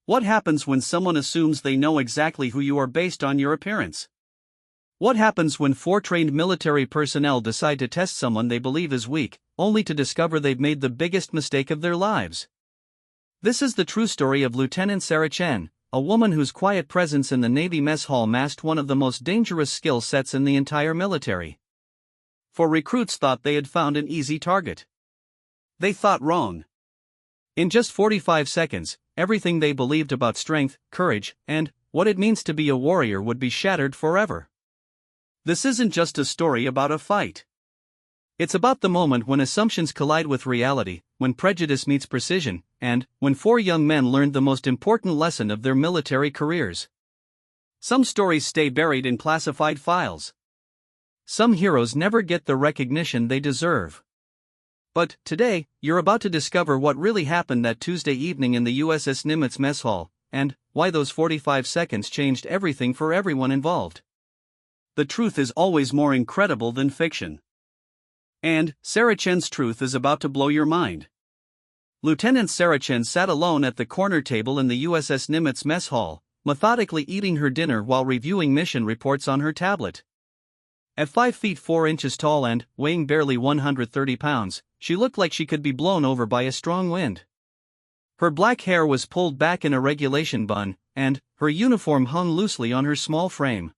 What happens when someone assumes they know exactly who you are based on your appearance? What happens when 4 trained military personnel decide to test someone they believe is weak, only to discover they've made the biggest mistake of their lives? This is the true story of Lieutenant Sarah Chen, a woman whose quiet presence in the Navy mess hall masked one of the most dangerous skill sets in the entire military. For recruits thought they had found an easy target. They thought wrong. In just 45 seconds, everything they believed about strength, courage, and what it means to be a warrior would be shattered forever. This isn't just a story about a fight. It's about the moment when assumptions collide with reality, when prejudice meets precision, and when 4 young men learned the most important lesson of their military careers. Some stories stay buried in classified files. Some heroes never get the recognition they deserve. But today, you're about to discover what really happened that Tuesday evening in the USS Nimitz mess hall, and why those 45 seconds changed everything for everyone involved. The truth is always more incredible than fiction. And Sarah Chen's truth is about to blow your mind. Lieutenant Sarah Chen sat alone at the corner table in the USS Nimitz mess hall, methodically eating her dinner while reviewing mission reports on her tablet. At 5 feet 4 inches tall and weighing barely 130 pounds, she looked like she could be blown over by a strong wind. Her black hair was pulled back in a regulation bun, and her uniform hung loosely on her small frame.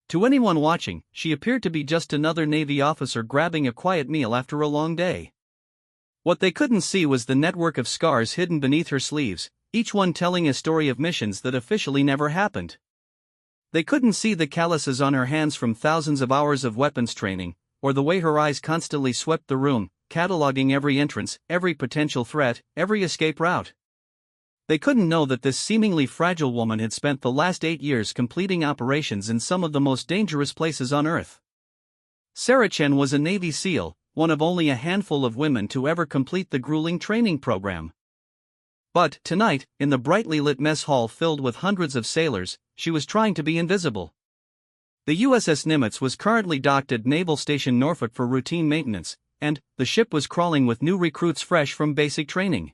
To anyone watching, she appeared to be just another Navy officer grabbing a quiet meal after a long day. What they couldn't see was the network of scars hidden beneath her sleeves, each one telling a story of missions that officially never happened. They couldn't see the calluses on her hands from thousands of hours of weapons training, or the way her eyes constantly swept the room, cataloging every entrance, every potential threat, every escape route. They couldn't know that this seemingly fragile woman had spent the last 8 years completing operations in some of the most dangerous places on Earth. Sarah Chen was a Navy SEAL, one of only a handful of women to ever complete the grueling training program. But tonight, in the brightly lit mess hall filled with hundreds of sailors, she was trying to be invisible. The USS Nimitz was currently docked at Naval Station Norfolk for routine maintenance, and the ship was crawling with new recruits fresh from basic training.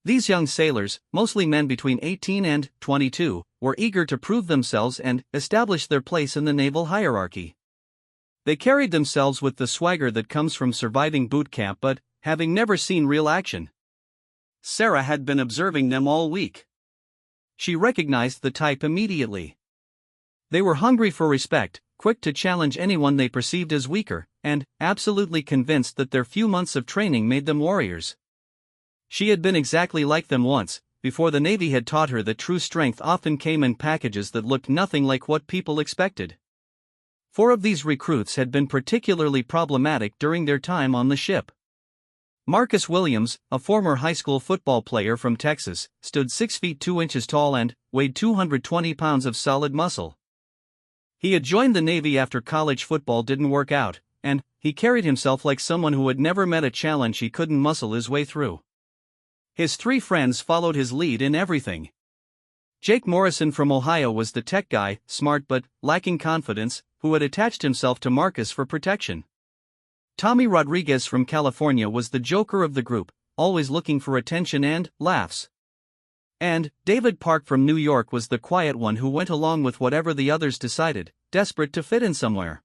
These young sailors, mostly men between 18 and 22, were eager to prove themselves and establish their place in the naval hierarchy. They carried themselves with the swagger that comes from surviving boot camp but having never seen real action. Sarah had been observing them all week. She recognized the type immediately. They were hungry for respect, quick to challenge anyone they perceived as weaker, and absolutely convinced that their few months of training made them warriors. She had been exactly like them once, before the Navy had taught her that true strength often came in packages that looked nothing like what people expected. 4 of these recruits had been particularly problematic during their time on the ship. Marcus Williams, a former high school football player from Texas, stood 6 feet 2 inches tall and weighed 220 pounds of solid muscle. He had joined the Navy after college football didn't work out, and he carried himself like someone who had never met a challenge he couldn't muscle his way through. His 3 friends followed his lead in everything. Jake Morrison from Ohio was the tech guy, smart but lacking confidence, who had attached himself to Marcus for protection. Tommy Rodriguez from California was the joker of the group, always looking for attention and laughs. And David Park from New York was the quiet one who went along with whatever the others decided, desperate to fit in somewhere.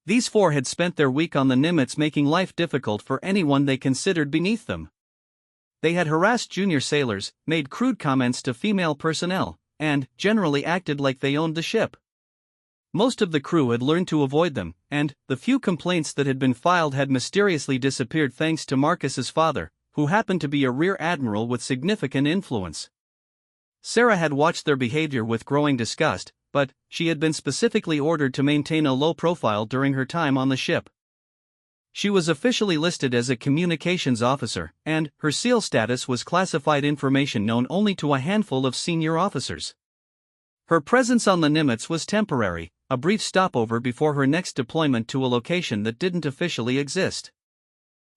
These 4 had spent their week on the Nimitz making life difficult for anyone they considered beneath them. They had harassed junior sailors, made crude comments to female personnel, and generally acted like they owned the ship. Most of the crew had learned to avoid them, and the few complaints that had been filed had mysteriously disappeared thanks to Marcus's father, who happened to be a rear admiral with significant influence. Sarah had watched their behavior with growing disgust, but she had been specifically ordered to maintain a low profile during her time on the ship. She was officially listed as a communications officer, and her SEAL status was classified information known only to a handful of senior officers. Her presence on the Nimitz was temporary, a brief stopover before her next deployment to a location that didn't officially exist.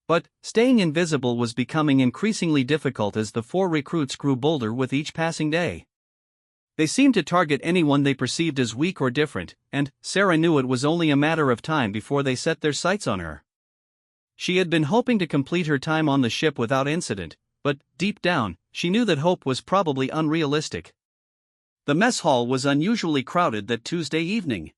But staying invisible was becoming increasingly difficult as the 4 recruits grew bolder with each passing day. They seemed to target anyone they perceived as weak or different, and Sarah knew it was only a matter of time before they set their sights on her. She had been hoping to complete her time on the ship without incident, but deep down, she knew that hope was probably unrealistic. The mess hall was unusually crowded that Tuesday evening.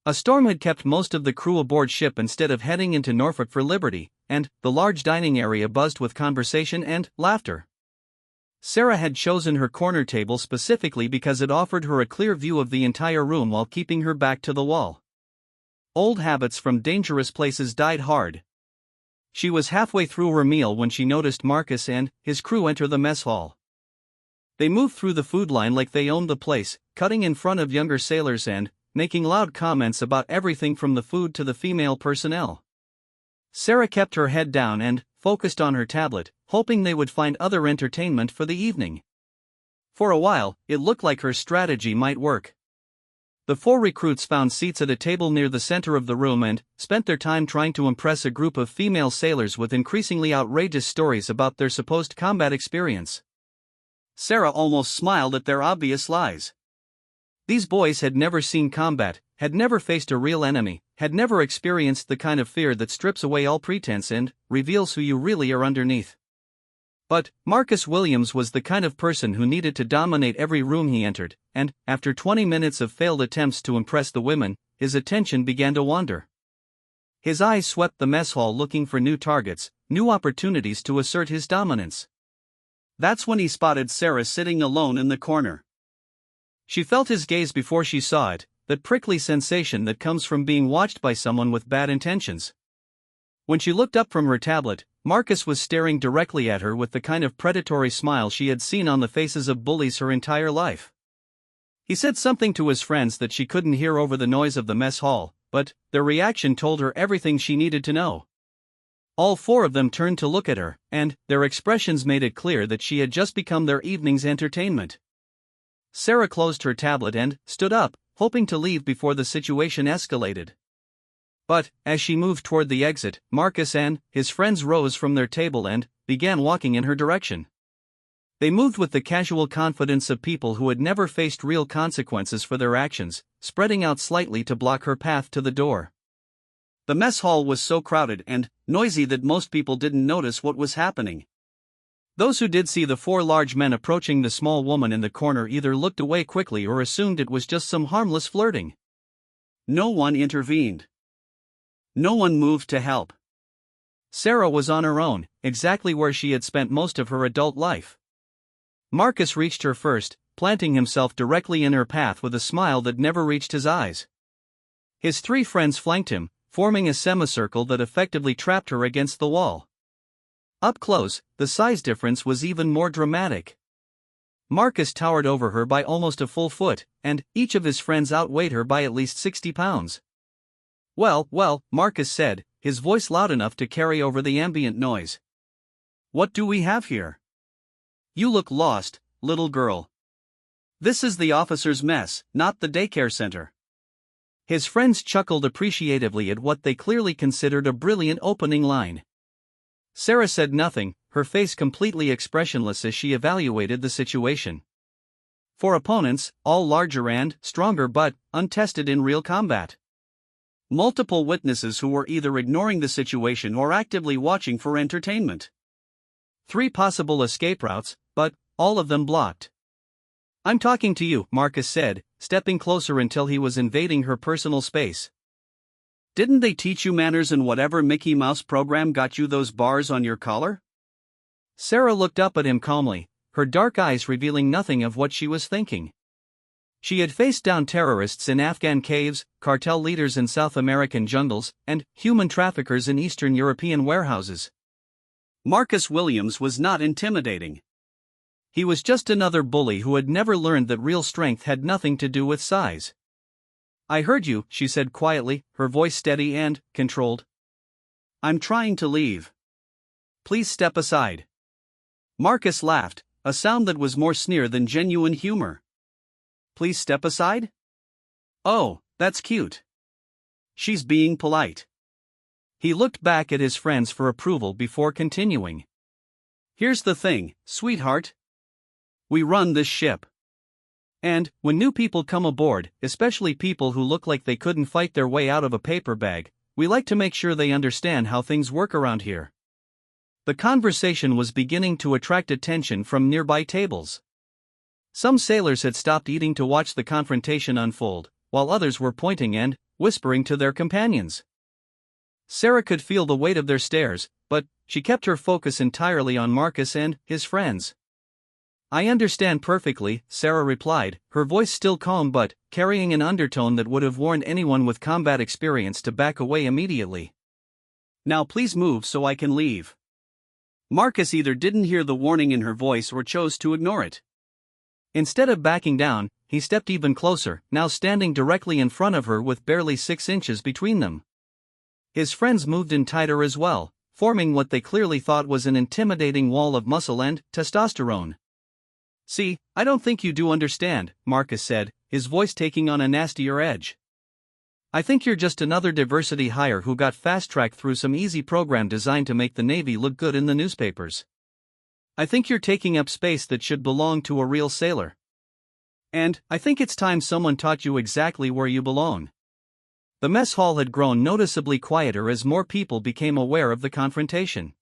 A storm had kept most of the crew aboard ship instead of heading into Norfolk for liberty, and the large dining area buzzed with conversation and laughter. Sarah had chosen her corner table specifically because it offered her a clear view of the entire room while keeping her back to the wall. Old habits from dangerous places died hard. She was halfway through her meal when she noticed Marcus and his crew enter the mess hall. They moved through the food line like they owned the place, cutting in front of younger sailors and making loud comments about everything from the food to the female personnel. Sarah kept her head down and focused on her tablet, hoping they would find other entertainment for the evening. For a while, it looked like her strategy might work. The 4 recruits found seats at a table near the center of the room and spent their time trying to impress a group of female sailors with increasingly outrageous stories about their supposed combat experience. Sarah almost smiled at their obvious lies. These boys had never seen combat, had never faced a real enemy, had never experienced the kind of fear that strips away all pretense and reveals who you really are underneath. But Marcus Williams was the kind of person who needed to dominate every room he entered, and after 20 minutes of failed attempts to impress the women, his attention began to wander. His eyes swept the mess hall looking for new targets, new opportunities to assert his dominance. That's when he spotted Sarah sitting alone in the corner. She felt his gaze before she saw it, that prickly sensation that comes from being watched by someone with bad intentions. When she looked up from her tablet, Marcus was staring directly at her with the kind of predatory smile she had seen on the faces of bullies her entire life. He said something to his friends that she couldn't hear over the noise of the mess hall, but their reaction told her everything she needed to know. All 4 of them turned to look at her, and their expressions made it clear that she had just become their evening's entertainment. Sarah closed her tablet and stood up, hoping to leave before the situation escalated. But, as she moved toward the exit, Marcus and his friends rose from their table and began walking in her direction. They moved with the casual confidence of people who had never faced real consequences for their actions, spreading out slightly to block her path to the door. The mess hall was so crowded and noisy that most people didn't notice what was happening. Those who did see the 4 large men approaching the small woman in the corner either looked away quickly or assumed it was just some harmless flirting. No one intervened. No one moved to help. Sarah was on her own, exactly where she had spent most of her adult life. Marcus reached her first, planting himself directly in her path with a smile that never reached his eyes. His 3 friends flanked him, forming a semicircle that effectively trapped her against the wall. Up close, the size difference was even more dramatic. Marcus towered over her by almost a full foot, and each of his friends outweighed her by at least 60 pounds. Well, Marcus said, his voice loud enough to carry over the ambient noise. What do we have here? You look lost, little girl. This is the officers' mess, not the daycare center. His friends chuckled appreciatively at what they clearly considered a brilliant opening line. Sarah said nothing, her face completely expressionless as she evaluated the situation. 4 opponents, all larger and stronger but untested in real combat. Multiple witnesses who were either ignoring the situation or actively watching for entertainment. 3 possible escape routes, but all of them blocked. I'm talking to you, Marcus said, stepping closer until he was invading her personal space. Didn't they teach you manners in whatever Mickey Mouse program got you those bars on your collar? Sarah looked up at him calmly, her dark eyes revealing nothing of what she was thinking. She had faced down terrorists in Afghan caves, cartel leaders in South American jungles, and human traffickers in Eastern European warehouses. Marcus Williams was not intimidating. He was just another bully who had never learned that real strength had nothing to do with size. I heard you, she said quietly, her voice steady and controlled. I'm trying to leave. Please step aside. Marcus laughed, a sound that was more sneer than genuine humor. Please step aside? Oh, that's cute. She's being polite. He looked back at his friends for approval before continuing. Here's the thing, sweetheart. We run this ship. And, when new people come aboard, especially people who look like they couldn't fight their way out of a paper bag, we like to make sure they understand how things work around here. The conversation was beginning to attract attention from nearby tables. Some sailors had stopped eating to watch the confrontation unfold, while others were pointing and whispering to their companions. Sarah could feel the weight of their stares, but she kept her focus entirely on Marcus and his friends. "I understand perfectly," Sarah replied, her voice still calm but carrying an undertone that would have warned anyone with combat experience to back away immediately. "Now please move so I can leave." Marcus either didn't hear the warning in her voice or chose to ignore it. Instead of backing down, he stepped even closer, now standing directly in front of her with barely 6 inches between them. His friends moved in tighter as well, forming what they clearly thought was an intimidating wall of muscle and testosterone. "See, I don't think you do understand," Marcus said, his voice taking on a nastier edge. "I think you're just another diversity hire who got fast-tracked through some easy program designed to make the Navy look good in the newspapers. I think you're taking up space that should belong to a real sailor. And I think it's time someone taught you exactly where you belong." The mess hall had grown noticeably quieter as more people became aware of the confrontation.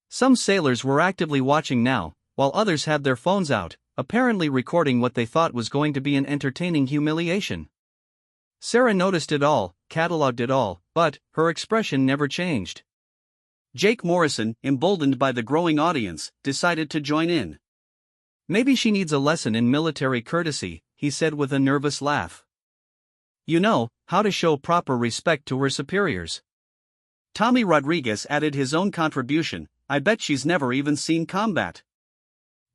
Some sailors were actively watching now, while others had their phones out, apparently recording what they thought was going to be an entertaining humiliation. Sarah noticed it all, catalogued it all, but her expression never changed. Jake Morrison, emboldened by the growing audience, decided to join in. "Maybe she needs a lesson in military courtesy," he said with a nervous laugh. "You know, how to show proper respect to her superiors." Tommy Rodriguez added his own contribution, "I bet she's never even seen combat.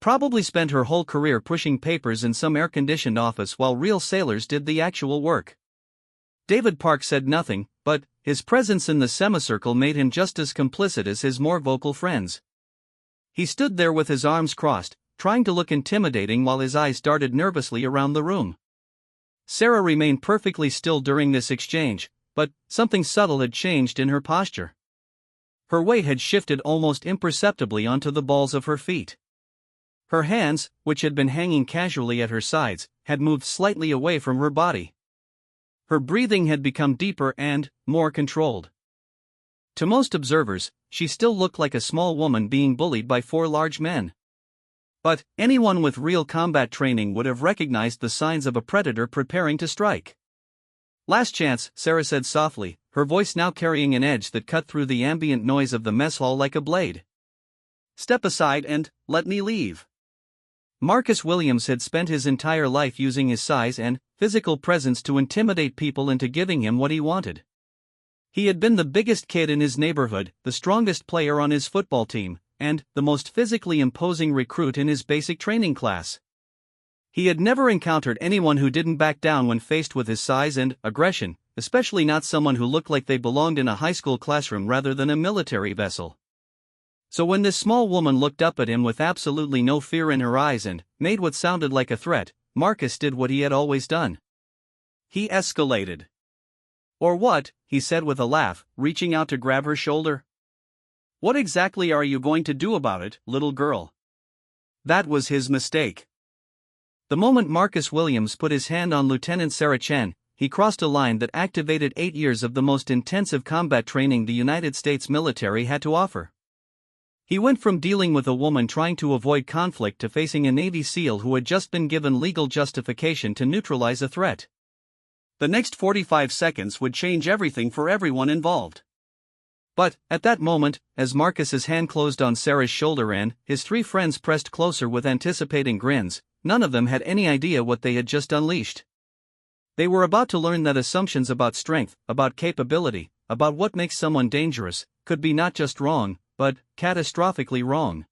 Probably spent her whole career pushing papers in some air-conditioned office while real sailors did the actual work." David Park said nothing, but his presence in the semicircle made him just as complicit as his more vocal friends. He stood there with his arms crossed, trying to look intimidating while his eyes darted nervously around the room. Sarah remained perfectly still during this exchange, but something subtle had changed in her posture. Her weight had shifted almost imperceptibly onto the balls of her feet. Her hands, which had been hanging casually at her sides, had moved slightly away from her body. Her breathing had become deeper and more controlled. To most observers, she still looked like a small woman being bullied by 4 large men. But anyone with real combat training would have recognized the signs of a predator preparing to strike. "Last chance," Sarah said softly, her voice now carrying an edge that cut through the ambient noise of the mess hall like a blade. "Step aside and let me leave." Marcus Williams had spent his entire life using his size and physical presence to intimidate people into giving him what he wanted. He had been the biggest kid in his neighborhood, the strongest player on his football team, and the most physically imposing recruit in his basic training class. He had never encountered anyone who didn't back down when faced with his size and aggression, especially not someone who looked like they belonged in a high school classroom rather than a military vessel. So when this small woman looked up at him with absolutely no fear in her eyes and made what sounded like a threat, Marcus did what he had always done. He escalated. "Or what?" he said with a laugh, reaching out to grab her shoulder. "What exactly are you going to do about it, little girl?" That was his mistake. The moment Marcus Williams put his hand on Lieutenant Sarah Chen, he crossed a line that activated 8 years of the most intensive combat training the United States military had to offer. He went from dealing with a woman trying to avoid conflict to facing a Navy SEAL who had just been given legal justification to neutralize a threat. The next 45 seconds would change everything for everyone involved. But, at that moment, as Marcus's hand closed on Sarah's shoulder and his 3 friends pressed closer with anticipating grins, none of them had any idea what they had just unleashed. They were about to learn that assumptions about strength, about capability, about what makes someone dangerous, could be not just wrong, but catastrophically wrong.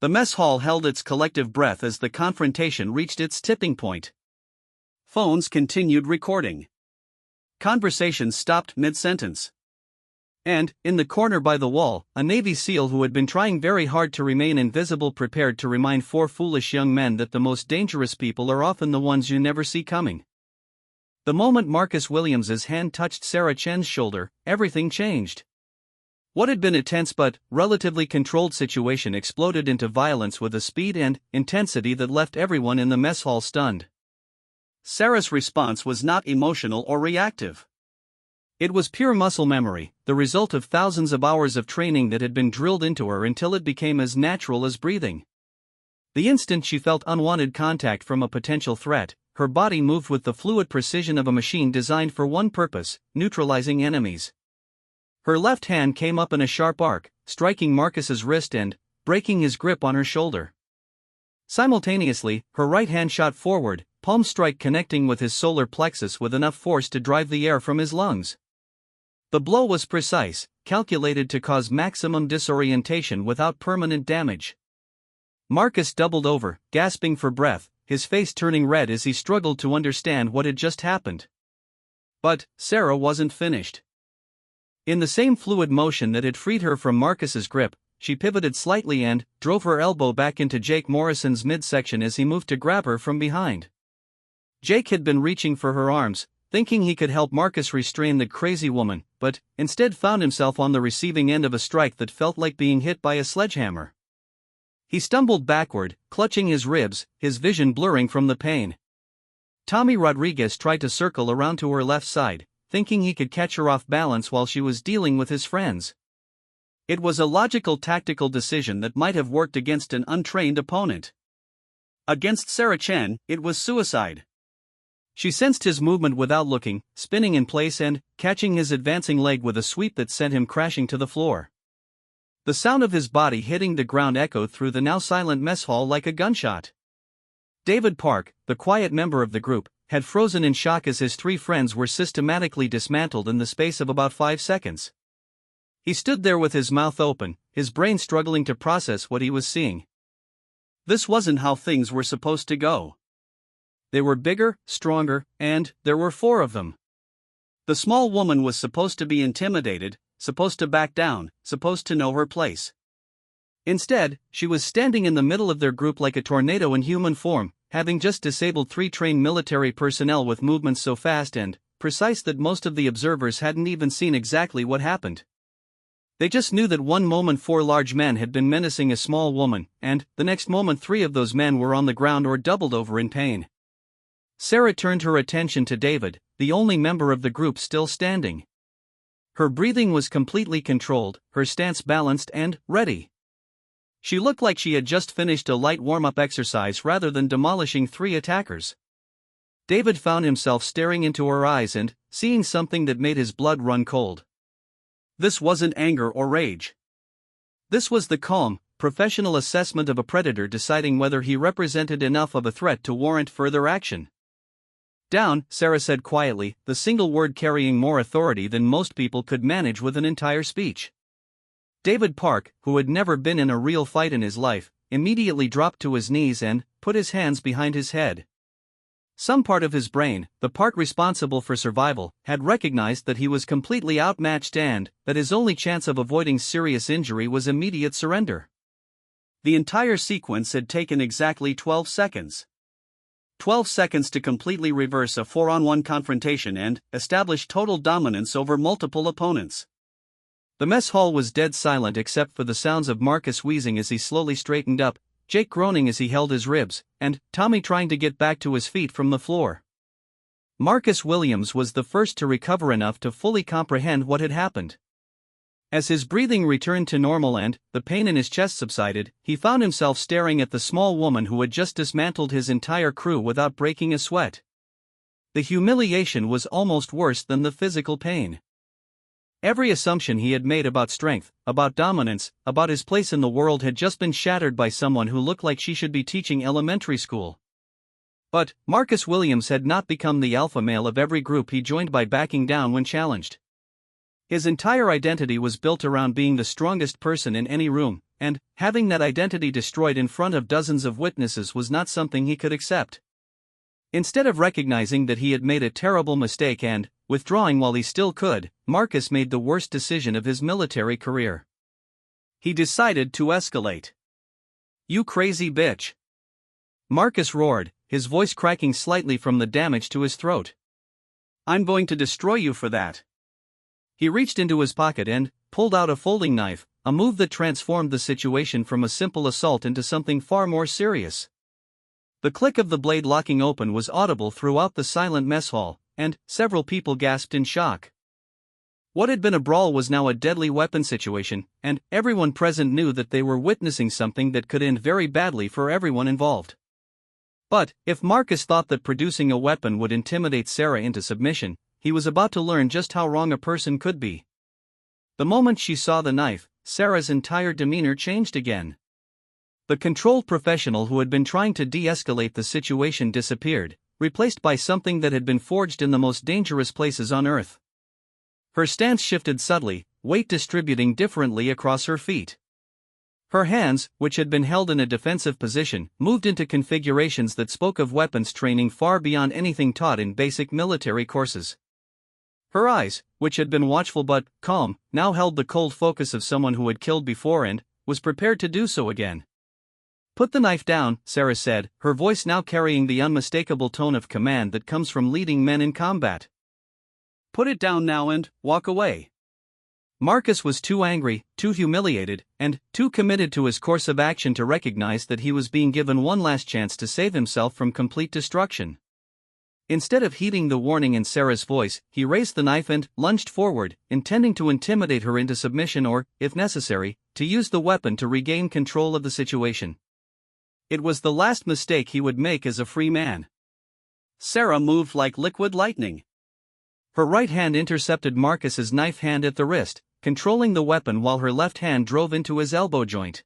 The mess hall held its collective breath as the confrontation reached its tipping point. Phones continued recording. Conversations stopped mid-sentence. And, in the corner by the wall, a Navy SEAL who had been trying very hard to remain invisible prepared to remind 4 foolish young men that the most dangerous people are often the ones you never see coming. The moment Marcus Williams's hand touched Sarah Chen's shoulder, everything changed. What had been a tense but relatively controlled situation exploded into violence with a speed and intensity that left everyone in the mess hall stunned. Sarah's response was not emotional or reactive. It was pure muscle memory, the result of thousands of hours of training that had been drilled into her until it became as natural as breathing. The instant she felt unwanted contact from a potential threat, her body moved with the fluid precision of a machine designed for one purpose: neutralizing enemies. Her left hand came up in a sharp arc, striking Marcus's wrist and breaking his grip on her shoulder. Simultaneously, her right hand shot forward, palm strike connecting with his solar plexus with enough force to drive the air from his lungs. The blow was precise, calculated to cause maximum disorientation without permanent damage. Marcus doubled over, gasping for breath, his face turning red as he struggled to understand what had just happened. But Sarah wasn't finished. In the same fluid motion that had freed her from Marcus's grip, she pivoted slightly and drove her elbow back into Jake Morrison's midsection as he moved to grab her from behind. Jake had been reaching for her arms, thinking he could help Marcus restrain the crazy woman, but instead found himself on the receiving end of a strike that felt like being hit by a sledgehammer. He stumbled backward, clutching his ribs, his vision blurring from the pain. Tommy Rodriguez tried to circle around to her left side, thinking he could catch her off balance while she was dealing with his friends. It was a logical tactical decision that might have worked against an untrained opponent. Against Sarah Chen, it was suicide. She sensed his movement without looking, spinning in place and catching his advancing leg with a sweep that sent him crashing to the floor. The sound of his body hitting the ground echoed through the now silent mess hall like a gunshot. David Park, the quiet member of the group, had frozen in shock as his three friends were systematically dismantled in the space of about 5 seconds. He stood there with his mouth open, his brain struggling to process what he was seeing. This wasn't how things were supposed to go. They were bigger, stronger, and there were 4 of them. The small woman was supposed to be intimidated, supposed to back down, supposed to know her place. Instead, she was standing in the middle of their group like a tornado in human form, having just disabled 3 trained military personnel with movements so fast and precise that most of the observers hadn't even seen exactly what happened. They just knew that one moment 4 large men had been menacing a small woman, and the next moment 3 of those men were on the ground or doubled over in pain. Sarah turned her attention to David, the only member of the group still standing. Her breathing was completely controlled, her stance balanced and ready. She looked like she had just finished a light warm-up exercise rather than demolishing 3 attackers. David found himself staring into her eyes and seeing something that made his blood run cold. This wasn't anger or rage. This was the calm, professional assessment of a predator deciding whether he represented enough of a threat to warrant further action. "Down," Sarah said quietly, the single word carrying more authority than most people could manage with an entire speech. David Park, who had never been in a real fight in his life, immediately dropped to his knees and put his hands behind his head. Some part of his brain, the part responsible for survival, had recognized that he was completely outmatched and that his only chance of avoiding serious injury was immediate surrender. The entire sequence had taken exactly 12 seconds. 12 seconds to completely reverse a 4-on-1 confrontation and establish total dominance over multiple opponents. The mess hall was dead silent except for the sounds of Marcus wheezing as he slowly straightened up, Jake groaning as he held his ribs, and Tommy trying to get back to his feet from the floor. Marcus Williams was the first to recover enough to fully comprehend what had happened. As his breathing returned to normal and the pain in his chest subsided, he found himself staring at the small woman who had just dismantled his entire crew without breaking a sweat. The humiliation was almost worse than the physical pain. Every assumption he had made about strength, about dominance, about his place in the world had just been shattered by someone who looked like she should be teaching elementary school. But Marcus Williams had not become the alpha male of every group he joined by backing down when challenged. His entire identity was built around being the strongest person in any room, and having that identity destroyed in front of dozens of witnesses was not something he could accept. Instead of recognizing that he had made a terrible mistake and withdrawing while he still could, Marcus made the worst decision of his military career. He decided to escalate. "You crazy bitch!" Marcus roared, his voice cracking slightly from the damage to his throat. "I'm going to destroy you for that." He reached into his pocket and pulled out a folding knife, a move that transformed the situation from a simple assault into something far more serious. The click of the blade locking open was audible throughout the silent mess hall, and several people gasped in shock. What had been a brawl was now a deadly weapon situation, and everyone present knew that they were witnessing something that could end very badly for everyone involved. But, if Marcus thought that producing a weapon would intimidate Sarah into submission, he was about to learn just how wrong a person could be. The moment she saw the knife, Sarah's entire demeanor changed again. The controlled professional who had been trying to de-escalate the situation disappeared, replaced by something that had been forged in the most dangerous places on Earth. Her stance shifted subtly, weight distributing differently across her feet. Her hands, which had been held in a defensive position, moved into configurations that spoke of weapons training far beyond anything taught in basic military courses. Her eyes, which had been watchful but calm, now held the cold focus of someone who had killed before and was prepared to do so again. "Put the knife down," Sarah said, her voice now carrying the unmistakable tone of command that comes from leading men in combat. "Put it down now and walk away." Marcus was too angry, too humiliated, and too committed to his course of action to recognize that he was being given one last chance to save himself from complete destruction. Instead of heeding the warning in Sarah's voice, he raised the knife and lunged forward, intending to intimidate her into submission or, if necessary, to use the weapon to regain control of the situation. It was the last mistake he would make as a free man. Sarah moved like liquid lightning. Her right hand intercepted Marcus's knife hand at the wrist, controlling the weapon while her left hand drove into his elbow joint.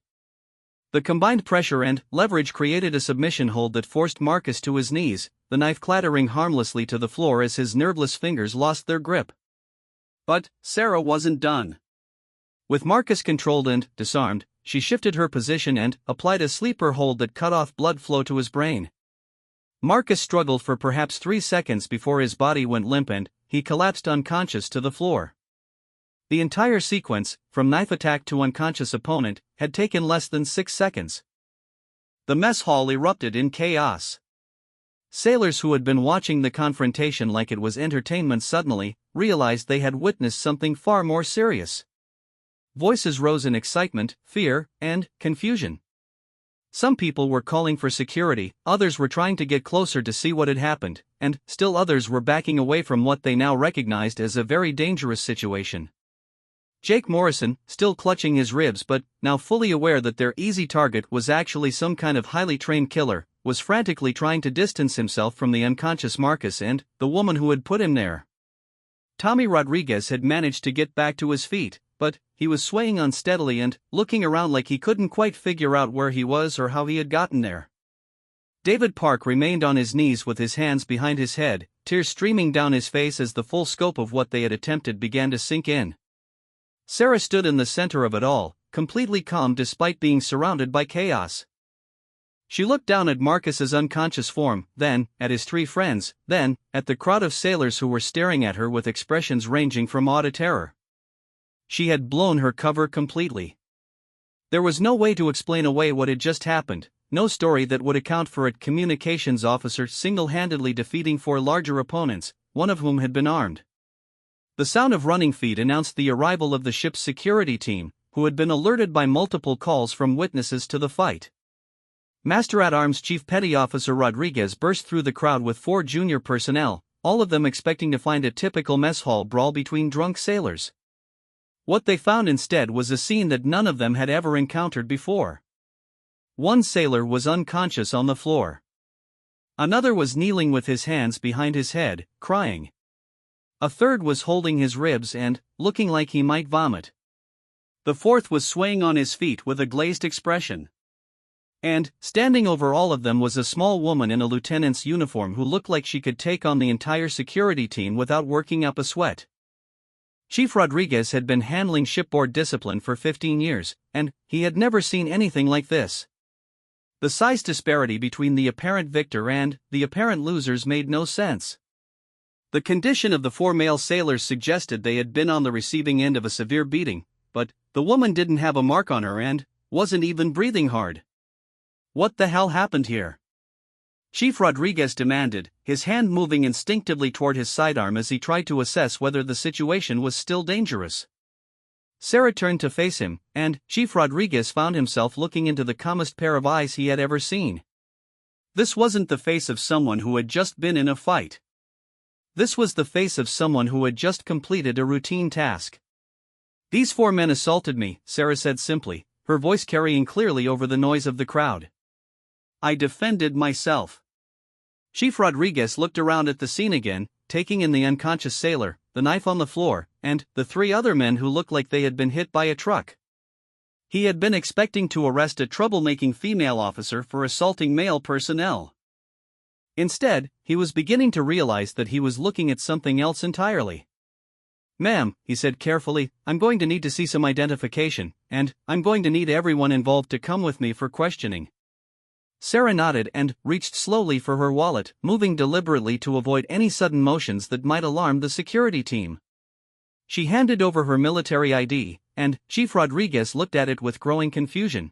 The combined pressure and leverage created a submission hold that forced Marcus to his knees, the knife clattering harmlessly to the floor as his nerveless fingers lost their grip. But Sarah wasn't done. With Marcus controlled and disarmed, she shifted her position and applied a sleeper hold that cut off blood flow to his brain. Marcus struggled for perhaps 3 seconds before his body went limp and he collapsed unconscious to the floor. The entire sequence, from knife attack to unconscious opponent, had taken less than 6 seconds. The mess hall erupted in chaos. Sailors who had been watching the confrontation like it was entertainment suddenly realized they had witnessed something far more serious. Voices rose in excitement, fear, and confusion. Some people were calling for security, others were trying to get closer to see what had happened, and still others were backing away from what they now recognized as a very dangerous situation. Jake Morrison, still clutching his ribs but now fully aware that their easy target was actually some kind of highly trained killer, was frantically trying to distance himself from the unconscious Marcus and the woman who had put him there. Tommy Rodriguez had managed to get back to his feet, but he was swaying unsteadily and looking around like he couldn't quite figure out where he was or how he had gotten there. David Park remained on his knees with his hands behind his head, tears streaming down his face as the full scope of what they had attempted began to sink in. Sarah stood in the center of it all, completely calm despite being surrounded by chaos. She looked down at Marcus's unconscious form, then at his 3 friends, then at the crowd of sailors who were staring at her with expressions ranging from awe to terror. She had blown her cover completely. There was no way to explain away what had just happened, no story that would account for it. Communications officer single-handedly defeating 4 larger opponents, one of whom had been armed. The sound of running feet announced the arrival of the ship's security team, who had been alerted by multiple calls from witnesses to the fight. Master-at-Arms Chief Petty Officer Rodriguez burst through the crowd with 4 junior personnel, all of them expecting to find a typical mess hall brawl between drunk sailors. What they found instead was a scene that none of them had ever encountered before. One sailor was unconscious on the floor. Another was kneeling with his hands behind his head, crying. A third was holding his ribs and looking like he might vomit. The fourth was swaying on his feet with a glazed expression. And, standing over all of them was a small woman in a lieutenant's uniform who looked like she could take on the entire security team without working up a sweat. Chief Rodriguez had been handling shipboard discipline for 15 years, and he had never seen anything like this. The size disparity between the apparent victor and the apparent losers made no sense. The condition of the 4 male sailors suggested they had been on the receiving end of a severe beating, but the woman didn't have a mark on her and wasn't even breathing hard. What the hell happened here? Chief Rodriguez demanded, his hand moving instinctively toward his sidearm as he tried to assess whether the situation was still dangerous. Sarah turned to face him, and Chief Rodriguez found himself looking into the calmest pair of eyes he had ever seen. This wasn't the face of someone who had just been in a fight. This was the face of someone who had just completed a routine task. "These 4 men assaulted me," Sarah said simply, her voice carrying clearly over the noise of the crowd. "I defended myself." Chief Rodriguez looked around at the scene again, taking in the unconscious sailor, the knife on the floor, and the 3 other men who looked like they had been hit by a truck. He had been expecting to arrest a troublemaking female officer for assaulting male personnel. Instead, he was beginning to realize that he was looking at something else entirely. "Ma'am," he said carefully, "I'm going to need to see some identification, and I'm going to need everyone involved to come with me for questioning." Sarah nodded and reached slowly for her wallet, moving deliberately to avoid any sudden motions that might alarm the security team. She handed over her military ID, and Chief Rodriguez looked at it with growing confusion.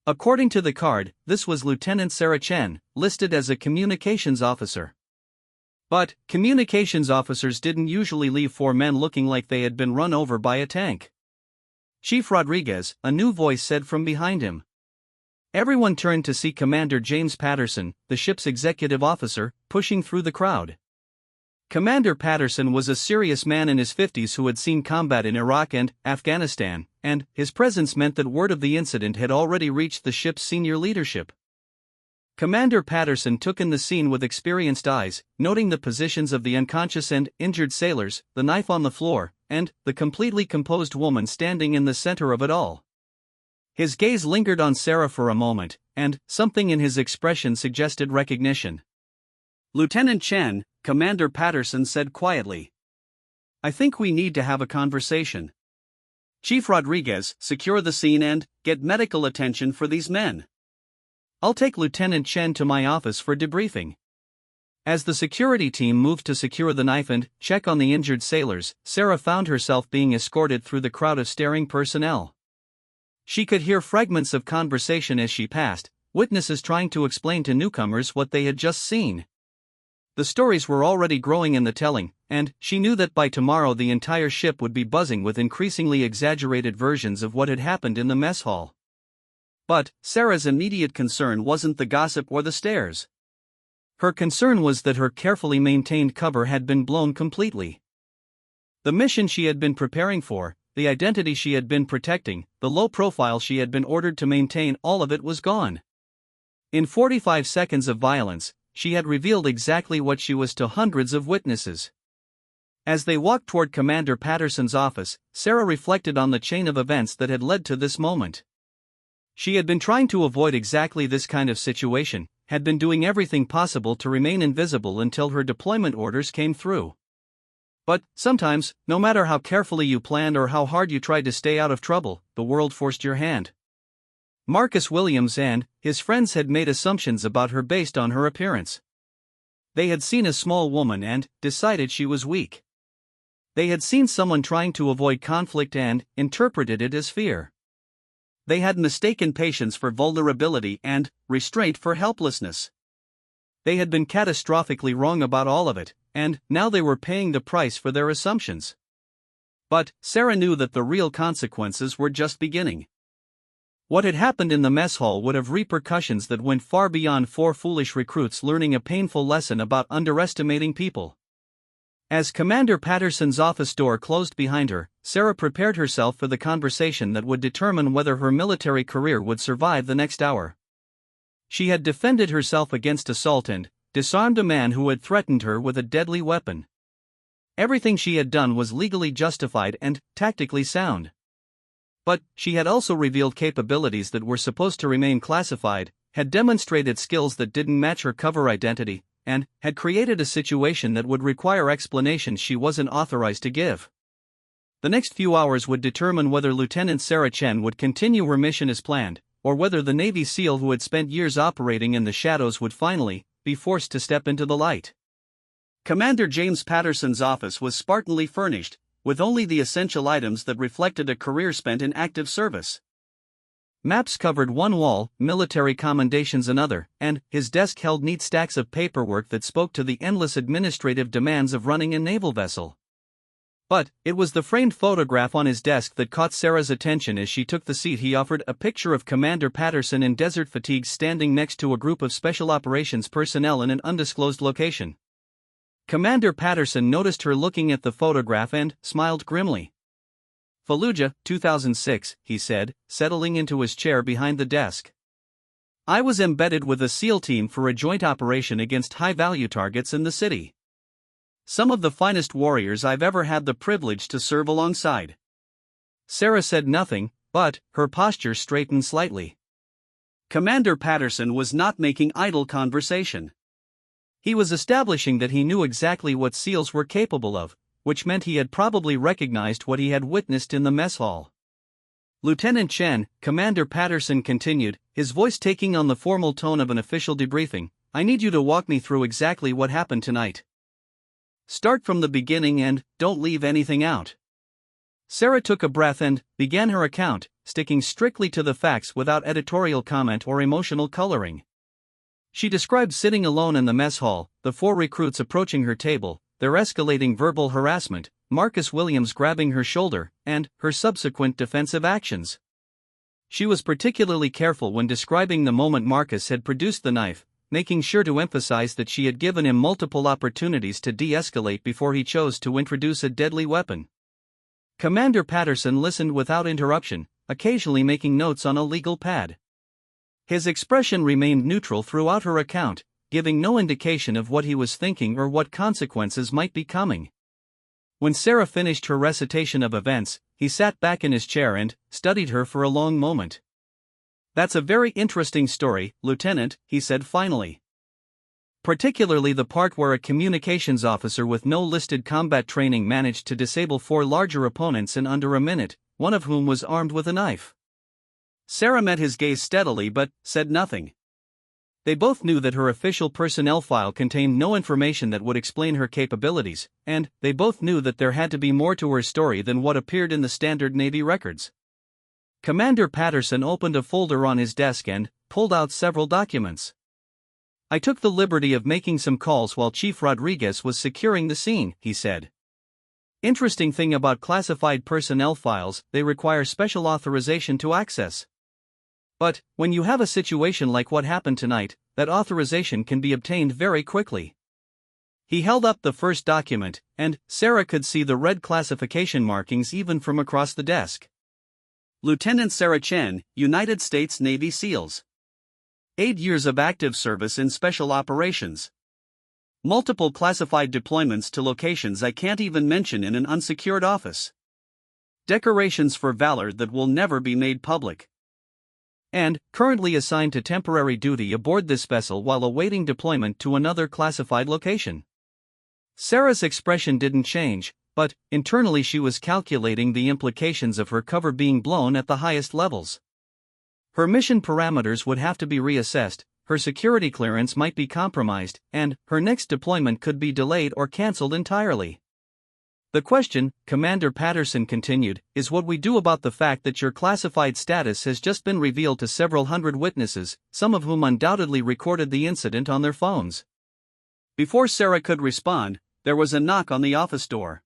According to the card, this was Lieutenant Sarah Chen, listed as a communications officer. But communications officers didn't usually leave 4 men looking like they had been run over by a tank. "Chief Rodriguez," a new voice said from behind him. Everyone turned to see Commander James Patterson, the ship's executive officer, pushing through the crowd. Commander Patterson was a serious man in his 50s who had seen combat in Iraq and Afghanistan, and his presence meant that word of the incident had already reached the ship's senior leadership. Commander Patterson took in the scene with experienced eyes, noting the positions of the unconscious and injured sailors, the knife on the floor, and the completely composed woman standing in the center of it all. His gaze lingered on Sarah for a moment, and something in his expression suggested recognition. "Lieutenant Chen," Commander Patterson said quietly. "I think we need to have a conversation. Chief Rodriguez, secure the scene and get medical attention for these men. I'll take Lieutenant Chen to my office for debriefing." As the security team moved to secure the knife and check on the injured sailors, Sarah found herself being escorted through the crowd of staring personnel. She could hear fragments of conversation as she passed, witnesses trying to explain to newcomers what they had just seen. The stories were already growing in the telling, and she knew that by tomorrow the entire ship would be buzzing with increasingly exaggerated versions of what had happened in the mess hall. But Sarah's immediate concern wasn't the gossip or the stares. Her concern was that her carefully maintained cover had been blown completely. The mission she had been preparing for, the identity she had been protecting, the low profile she had been ordered to maintain, all of it was gone. In 45 seconds of violence, she had revealed exactly what she was to hundreds of witnesses. As they walked toward Commander Patterson's office, Sarah reflected on the chain of events that had led to this moment. She had been trying to avoid exactly this kind of situation, had been doing everything possible to remain invisible until her deployment orders came through. But sometimes, no matter how carefully you planned or how hard you tried to stay out of trouble, the world forced your hand. Marcus Williams and his friends had made assumptions about her based on her appearance. They had seen a small woman and decided she was weak. They had seen someone trying to avoid conflict and interpreted it as fear. They had mistaken patience for vulnerability and restraint for helplessness. They had been catastrophically wrong about all of it, and now they were paying the price for their assumptions. But Sarah knew that the real consequences were just beginning. What had happened in the mess hall would have repercussions that went far beyond 4 foolish recruits learning a painful lesson about underestimating people. As Commander Patterson's office door closed behind her, Sarah prepared herself for the conversation that would determine whether her military career would survive the next hour. She had defended herself against assault and disarmed a man who had threatened her with a deadly weapon. Everything she had done was legally justified and tactically sound. But she had also revealed capabilities that were supposed to remain classified, had demonstrated skills that didn't match her cover identity, and had created a situation that would require explanations she wasn't authorized to give. The next few hours would determine whether Lieutenant Sarah Chen would continue her mission as planned, or whether the Navy SEAL who had spent years operating in the shadows would finally be forced to step into the light. Commander James Patterson's office was spartanly furnished, with only the essential items that reflected a career spent in active service. Maps covered one wall, military commendations another, and his desk held neat stacks of paperwork that spoke to the endless administrative demands of running a naval vessel. But it was the framed photograph on his desk that caught Sarah's attention as she took the seat he offered, a picture of Commander Patterson in desert fatigues standing next to a group of special operations personnel in an undisclosed location. Commander Patterson noticed her looking at the photograph and smiled grimly. Fallujah, 2006, he said, settling into his chair behind the desk. I was embedded with a SEAL team for a joint operation against high-value targets in the city. Some of the finest warriors I've ever had the privilege to serve alongside. Sarah said nothing, but her posture straightened slightly. Commander Patterson was not making idle conversation. He was establishing that he knew exactly what SEALs were capable of, which meant he had probably recognized what he had witnessed in the mess hall. Lieutenant Chen, Commander Patterson continued, his voice taking on the formal tone of an official debriefing, I need you to walk me through exactly what happened tonight. Start from the beginning and don't leave anything out. Sarah took a breath and began her account, sticking strictly to the facts without editorial comment or emotional coloring. She described sitting alone in the mess hall, the 4 recruits approaching her table, their escalating verbal harassment, Marcus Williams grabbing her shoulder, and her subsequent defensive actions. She was particularly careful when describing the moment Marcus had produced the knife, making sure to emphasize that she had given him multiple opportunities to de-escalate before he chose to introduce a deadly weapon. Commander Patterson listened without interruption, occasionally making notes on a legal pad. His expression remained neutral throughout her account, giving no indication of what he was thinking or what consequences might be coming. When Sarah finished her recitation of events, he sat back in his chair and studied her for a long moment. That's a very interesting story, Lieutenant, he said finally. Particularly the part where a communications officer with no listed combat training managed to disable 4 larger opponents in under a minute, one of whom was armed with a knife. Sarah met his gaze steadily but said nothing. They both knew that her official personnel file contained no information that would explain her capabilities, and they both knew that there had to be more to her story than what appeared in the standard Navy records. Commander Patterson opened a folder on his desk and pulled out several documents. I took the liberty of making some calls while Chief Rodriguez was securing the scene, he said. Interesting thing about classified personnel files, they require special authorization to access. But, when you have a situation like what happened tonight, that authorization can be obtained very quickly. He held up the first document, and Sarah could see the red classification markings even from across the desk. Lieutenant Sarah Chen, United States Navy SEALs. 8 years of active service in special operations. Multiple classified deployments to locations I can't even mention in an unsecured office. Decorations for valor that will never be made public. And currently assigned to temporary duty aboard this vessel while awaiting deployment to another classified location. Sarah's expression didn't change, but internally she was calculating the implications of her cover being blown at the highest levels. Her mission parameters would have to be reassessed, her security clearance might be compromised, and her next deployment could be delayed or cancelled entirely. The question, Commander Patterson continued, is what we do about the fact that your classified status has just been revealed to several hundred witnesses, some of whom undoubtedly recorded the incident on their phones. Before Sarah could respond, there was a knock on the office door.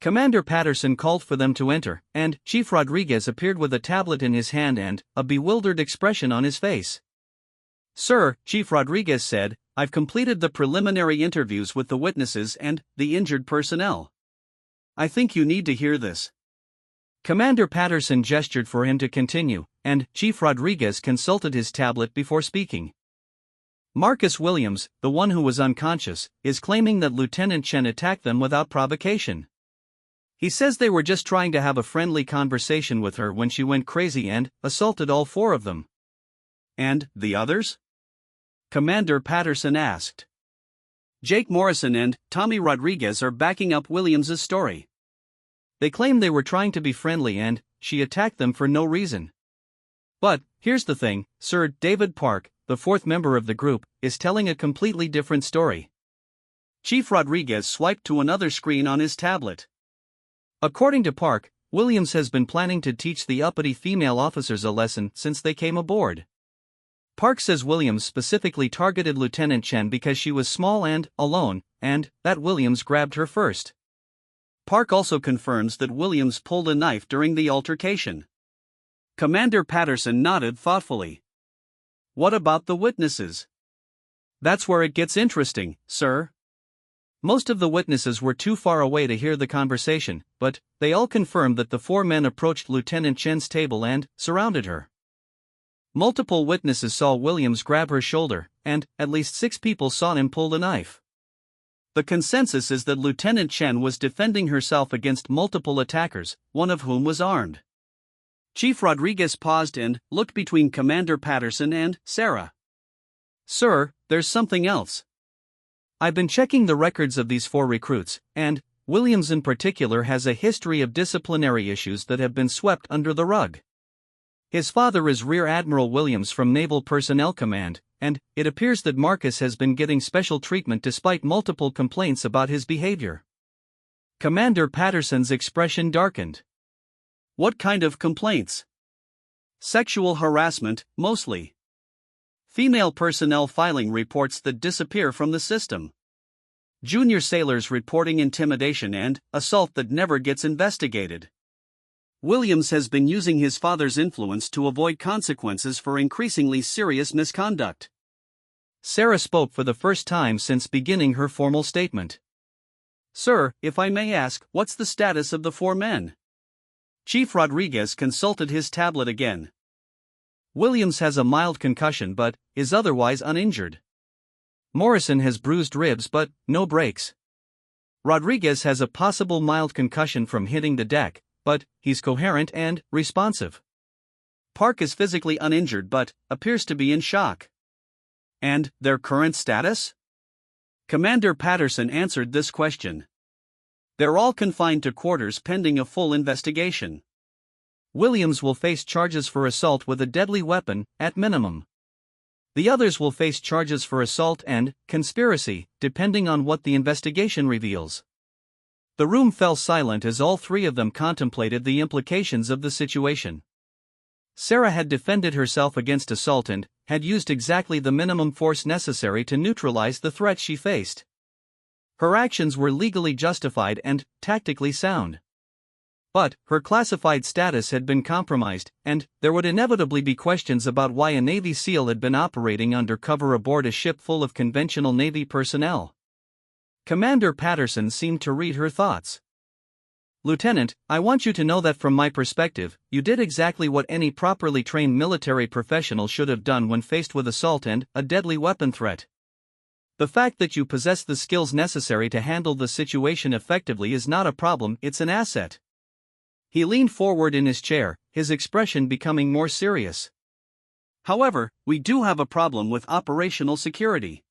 Commander Patterson called for them to enter, and Chief Rodriguez appeared with a tablet in his hand and a bewildered expression on his face. Sir, Chief Rodriguez said, I've completed the preliminary interviews with the witnesses and the injured personnel. I think you need to hear this. Commander Patterson gestured for him to continue, and Chief Rodriguez consulted his tablet before speaking. Marcus Williams, the one who was unconscious, is claiming that Lieutenant Chen attacked them without provocation. He says they were just trying to have a friendly conversation with her when she went crazy and assaulted all 4 of them. And the others? Commander Patterson asked. Jake Morrison and Tommy Rodriguez are backing up Williams's story. They claim they were trying to be friendly and she attacked them for no reason. But, here's the thing, Sir David Park, the 4th member of the group, is telling a completely different story. Chief Rodriguez swiped to another screen on his tablet. According to Park, Williams has been planning to teach the uppity female officers a lesson since they came aboard. Park says Williams specifically targeted Lieutenant Chen because she was small and alone, and that Williams grabbed her first. Park also confirms that Williams pulled a knife during the altercation. Commander Patterson nodded thoughtfully. What about the witnesses? That's where it gets interesting, sir. Most of the witnesses were too far away to hear the conversation, but they all confirmed that the four men approached Lieutenant Chen's table and surrounded her. Multiple witnesses saw Williams grab her shoulder, and at least 6 people saw him pull a knife. The consensus is that Lieutenant Chen was defending herself against multiple attackers, one of whom was armed. Chief Rodriguez paused and looked between Commander Patterson and Sarah. "Sir, there's something else. I've been checking the records of these 4 recruits, and Williams in particular has a history of disciplinary issues that have been swept under the rug. His father is Rear Admiral Williams from Naval Personnel Command, and it appears that Marcus has been getting special treatment despite multiple complaints about his behavior." Commander Patterson's expression darkened. "What kind of complaints?" "Sexual harassment, mostly. Female personnel filing reports that disappear from the system. Junior sailors reporting intimidation and assault that never gets investigated. Williams has been using his father's influence to avoid consequences for increasingly serious misconduct." Sarah spoke for the first time since beginning her formal statement. "Sir, if I may ask, what's the status of the 4 men?" Chief Rodriguez consulted his tablet again. "Williams has a mild concussion but is otherwise uninjured. Morrison has bruised ribs but no breaks. Rodriguez has a possible mild concussion from hitting the deck, but he's coherent and responsive. Park is physically uninjured but appears to be in shock." "And their current status?" Commander Patterson answered this question. "They're all confined to quarters pending a full investigation. Williams will face charges for assault with a deadly weapon, at minimum. The others will face charges for assault and conspiracy, depending on what the investigation reveals." The room fell silent as all 3 of them contemplated the implications of the situation. Sarah had defended herself against assault and had used exactly the minimum force necessary to neutralize the threat she faced. Her actions were legally justified and tactically sound. But her classified status had been compromised, and there would inevitably be questions about why a Navy SEAL had been operating undercover aboard a ship full of conventional Navy personnel. Commander Patterson seemed to read her thoughts. "Lieutenant, I want you to know that from my perspective, you did exactly what any properly trained military professional should have done when faced with assault and a deadly weapon threat. The fact that you possess the skills necessary to handle the situation effectively is not a problem, it's an asset." He leaned forward in his chair, his expression becoming more serious. "However, we do have a problem with operational security.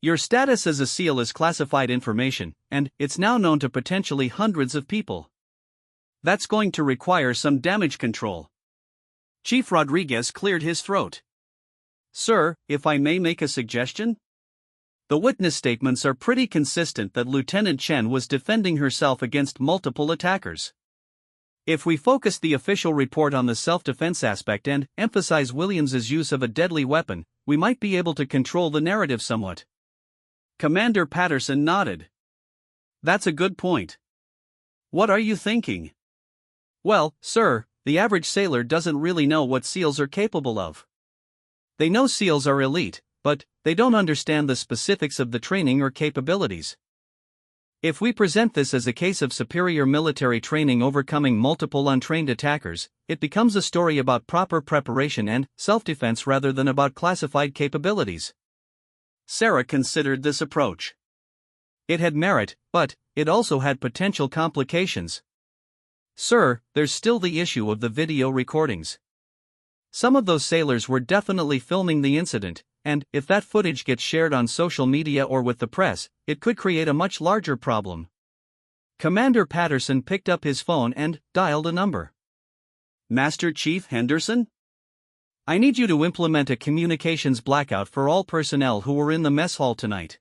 Your status as a SEAL is classified information, and it's now known to potentially hundreds of people. That's going to require some damage control." Chief Rodriguez cleared his throat. "Sir, if I may make a suggestion? The witness statements are pretty consistent that Lieutenant Chen was defending herself against multiple attackers. If we focus the official report on the self-defense aspect and emphasize Williams's use of a deadly weapon, we might be able to control the narrative somewhat." Commander Patterson nodded. "That's a good point. What are you thinking?" "Well, sir, the average sailor doesn't really know what SEALs are capable of. They know SEALs are elite, but they don't understand the specifics of the training or capabilities. If we present this as a case of superior military training overcoming multiple untrained attackers, it becomes a story about proper preparation and self-defense rather than about classified capabilities." Sarah considered this approach. It had merit, but it also had potential complications. "Sir, there's still the issue of the video recordings. Some of those sailors were definitely filming the incident, and if that footage gets shared on social media or with the press, it could create a much larger problem." Commander Patterson picked up his phone and dialed a number. "Master Chief Henderson? I need you to implement a communications blackout for all personnel who were in the mess hall tonight.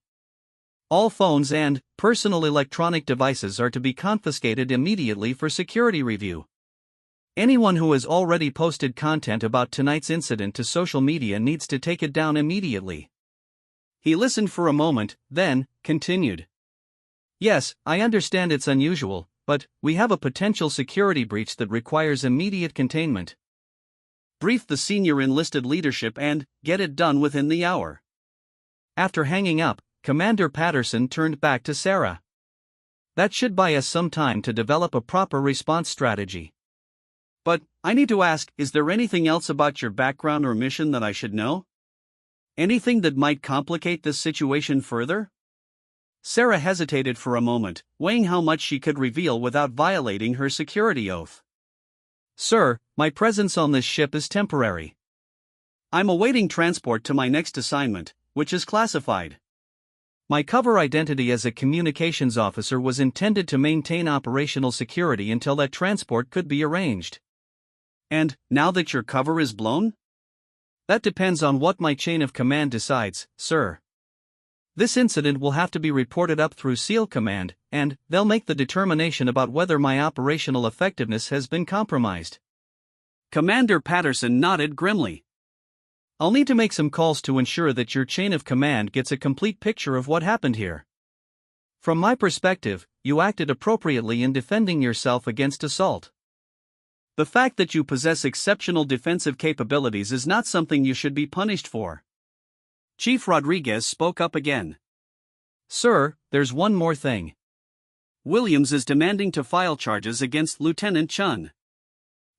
All phones and personal electronic devices are to be confiscated immediately for security review. Anyone who has already posted content about tonight's incident to social media needs to take it down immediately." He listened for a moment, then continued. "Yes, I understand it's unusual, but we have a potential security breach that requires immediate containment. Brief the senior enlisted leadership and get it done within the hour." After hanging up, Commander Patterson turned back to Sarah. That should buy us some time to develop a proper response strategy. But, I need to ask, is there anything else about your background or mission that I should know? Anything that might complicate this situation further? Sarah hesitated for a moment, weighing how much she could reveal without violating her security oath. Sir, my presence on this ship is temporary. I'm awaiting transport to my next assignment, which is classified. My cover identity as a communications officer was intended to maintain operational security until that transport could be arranged. And, now that your cover is blown? That depends on what my chain of command decides, sir. This incident will have to be reported up through SEAL Command, and they'll make the determination about whether my operational effectiveness has been compromised. Commander Patterson nodded grimly. I'll need to make some calls to ensure that your chain of command gets a complete picture of what happened here. From my perspective, you acted appropriately in defending yourself against assault. The fact that you possess exceptional defensive capabilities is not something you should be punished for. Chief Rodriguez spoke up again. Sir, there's one more thing. Williams is demanding to file charges against Lieutenant Chun.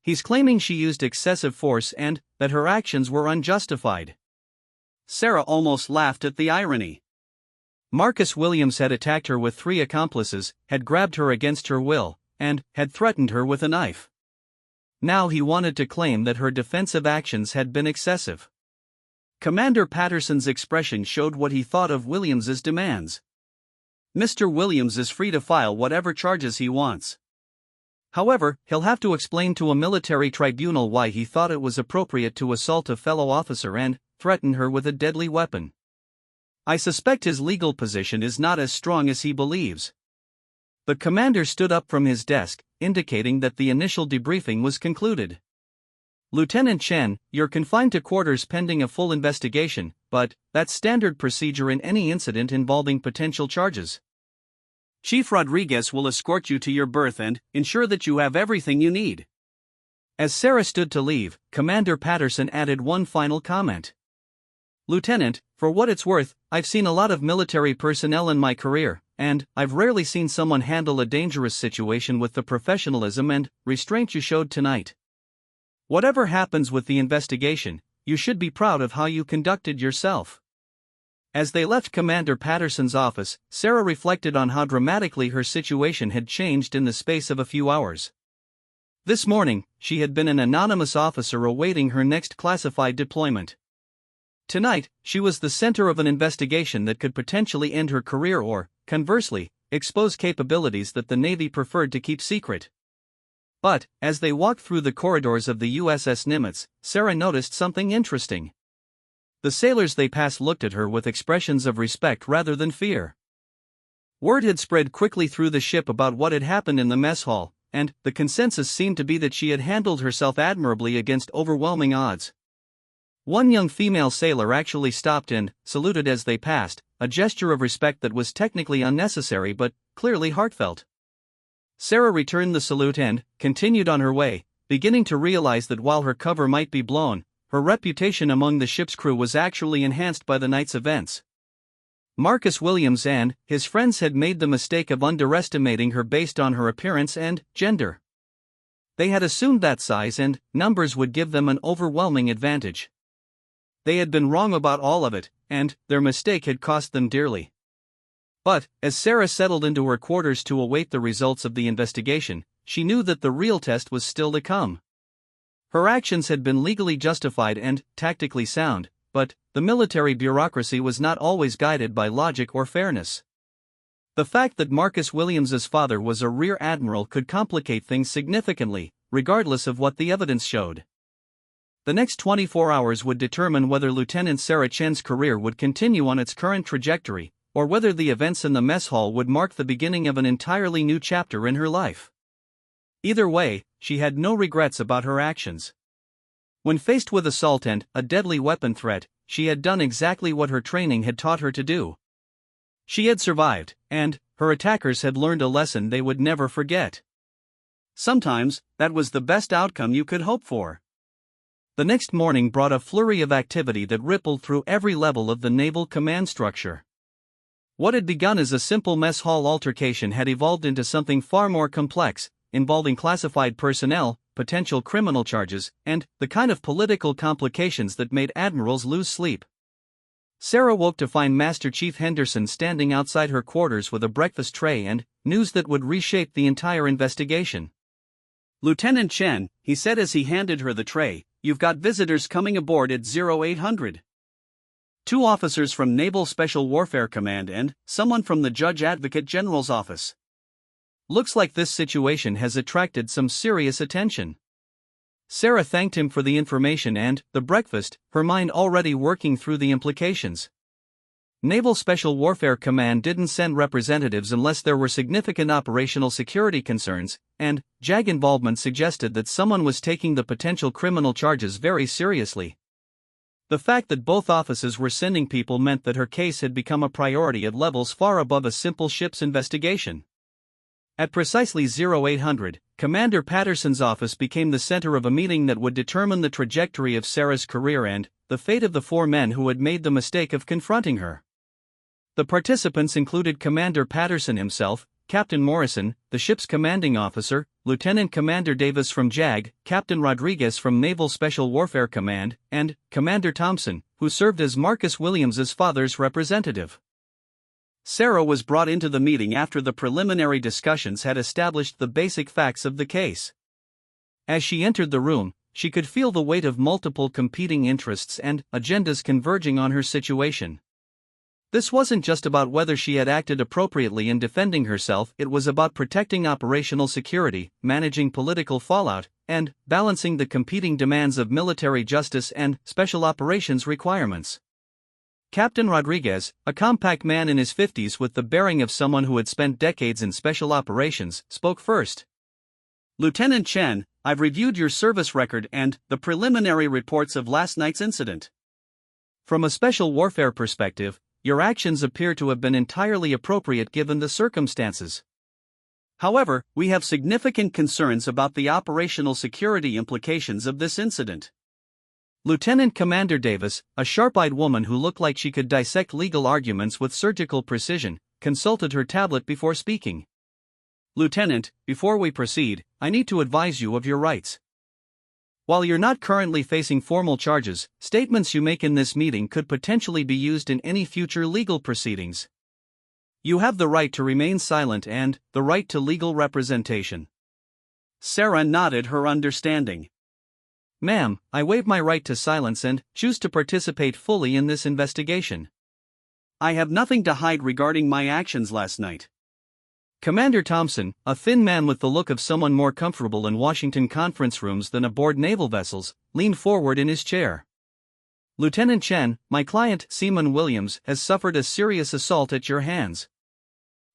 He's claiming she used excessive force and that her actions were unjustified. Sarah almost laughed at the irony. Marcus Williams had attacked her with 3 accomplices, had grabbed her against her will, and had threatened her with a knife. Now he wanted to claim that her defensive actions had been excessive. Commander Patterson's expression showed what he thought of Williams's demands. Mr. Williams is free to file whatever charges he wants. However, he'll have to explain to a military tribunal why he thought it was appropriate to assault a fellow officer and threaten her with a deadly weapon. I suspect his legal position is not as strong as he believes. The commander stood up from his desk, indicating that the initial debriefing was concluded. Lieutenant Chen, you're confined to quarters pending a full investigation, but that's standard procedure in any incident involving potential charges. Chief Rodriguez will escort you to your berth and ensure that you have everything you need. As Sarah stood to leave, Commander Patterson added one final comment. Lieutenant, for what it's worth, I've seen a lot of military personnel in my career, and I've rarely seen someone handle a dangerous situation with the professionalism and restraint you showed tonight. Whatever happens with the investigation, you should be proud of how you conducted yourself. As they left Commander Patterson's office, Sarah reflected on how dramatically her situation had changed in the space of a few hours. This morning, she had been an anonymous officer awaiting her next classified deployment. Tonight, she was the center of an investigation that could potentially end her career or, conversely, expose capabilities that the Navy preferred to keep secret. But, as they walked through the corridors of the USS Nimitz, Sarah noticed something interesting. The sailors they passed looked at her with expressions of respect rather than fear. Word had spread quickly through the ship about what had happened in the mess hall, and the consensus seemed to be that she had handled herself admirably against overwhelming odds. One young female sailor actually stopped and saluted as they passed, a gesture of respect that was technically unnecessary but clearly heartfelt. Sarah returned the salute and continued on her way, beginning to realize that while her cover might be blown, her reputation among the ship's crew was actually enhanced by the night's events. Marcus Williams and his friends had made the mistake of underestimating her based on her appearance and gender. They had assumed that size and numbers would give them an overwhelming advantage. They had been wrong about all of it, and their mistake had cost them dearly. But, as Sarah settled into her quarters to await the results of the investigation, she knew that the real test was still to come. Her actions had been legally justified and tactically sound, but the military bureaucracy was not always guided by logic or fairness. The fact that Marcus Williams's father was a rear admiral could complicate things significantly, regardless of what the evidence showed. The next 24 hours would determine whether Lieutenant Sarah Chen's career would continue on its current trajectory, or whether the events in the mess hall would mark the beginning of an entirely new chapter in her life. Either way, she had no regrets about her actions. When faced with assault and a deadly weapon threat, she had done exactly what her training had taught her to do. She had survived, and her attackers had learned a lesson they would never forget. Sometimes, that was the best outcome you could hope for. The next morning brought a flurry of activity that rippled through every level of the naval command structure. What had begun as a simple mess hall altercation had evolved into something far more complex, involving classified personnel, potential criminal charges, and the kind of political complications that made admirals lose sleep. Sarah woke to find Master Chief Henderson standing outside her quarters with a breakfast tray and news that would reshape the entire investigation. "Lieutenant Chen," he said as he handed her the tray, "you've got visitors coming aboard at 0800. 2 officers from Naval Special Warfare Command and someone from the Judge Advocate General's office. Looks like this situation has attracted some serious attention." Sarah thanked him for the information and the breakfast, her mind already working through the implications. Naval Special Warfare Command didn't send representatives unless there were significant operational security concerns, and JAG involvement suggested that someone was taking the potential criminal charges very seriously. The fact that both offices were sending people meant that her case had become a priority at levels far above a simple ship's investigation. At precisely 0800, Commander Patterson's office became the center of a meeting that would determine the trajectory of Sarah's career and the fate of the 4 men who had made the mistake of confronting her. The participants included Commander Patterson himself, Captain Morrison, the ship's commanding officer, Lieutenant Commander Davis from JAG, Captain Rodriguez from Naval Special Warfare Command, and Commander Thompson, who served as Marcus Williams's father's representative. Sarah was brought into the meeting after the preliminary discussions had established the basic facts of the case. As she entered the room, she could feel the weight of multiple competing interests and agendas converging on her situation. This wasn't just about whether she had acted appropriately in defending herself, it was about protecting operational security, managing political fallout, and balancing the competing demands of military justice and special operations requirements. Captain Rodriguez, a compact man in his 50s with the bearing of someone who had spent decades in special operations, spoke first. "Lieutenant Chen, I've reviewed your service record and the preliminary reports of last night's incident. From a special warfare perspective, your actions appear to have been entirely appropriate given the circumstances. However, we have significant concerns about the operational security implications of this incident." Lieutenant Commander Davis, a sharp-eyed woman who looked like she could dissect legal arguments with surgical precision, consulted her tablet before speaking. "Lieutenant, before we proceed, I need to advise you of your rights. While you're not currently facing formal charges, statements you make in this meeting could potentially be used in any future legal proceedings. You have the right to remain silent and the right to legal representation." Sarah nodded her understanding. "Ma'am, I waive my right to silence and choose to participate fully in this investigation. I have nothing to hide regarding my actions last night." Commander Thompson, a thin man with the look of someone more comfortable in Washington conference rooms than aboard naval vessels, leaned forward in his chair. "Lieutenant Chen, my client, Seaman Williams, has suffered a serious assault at your hands.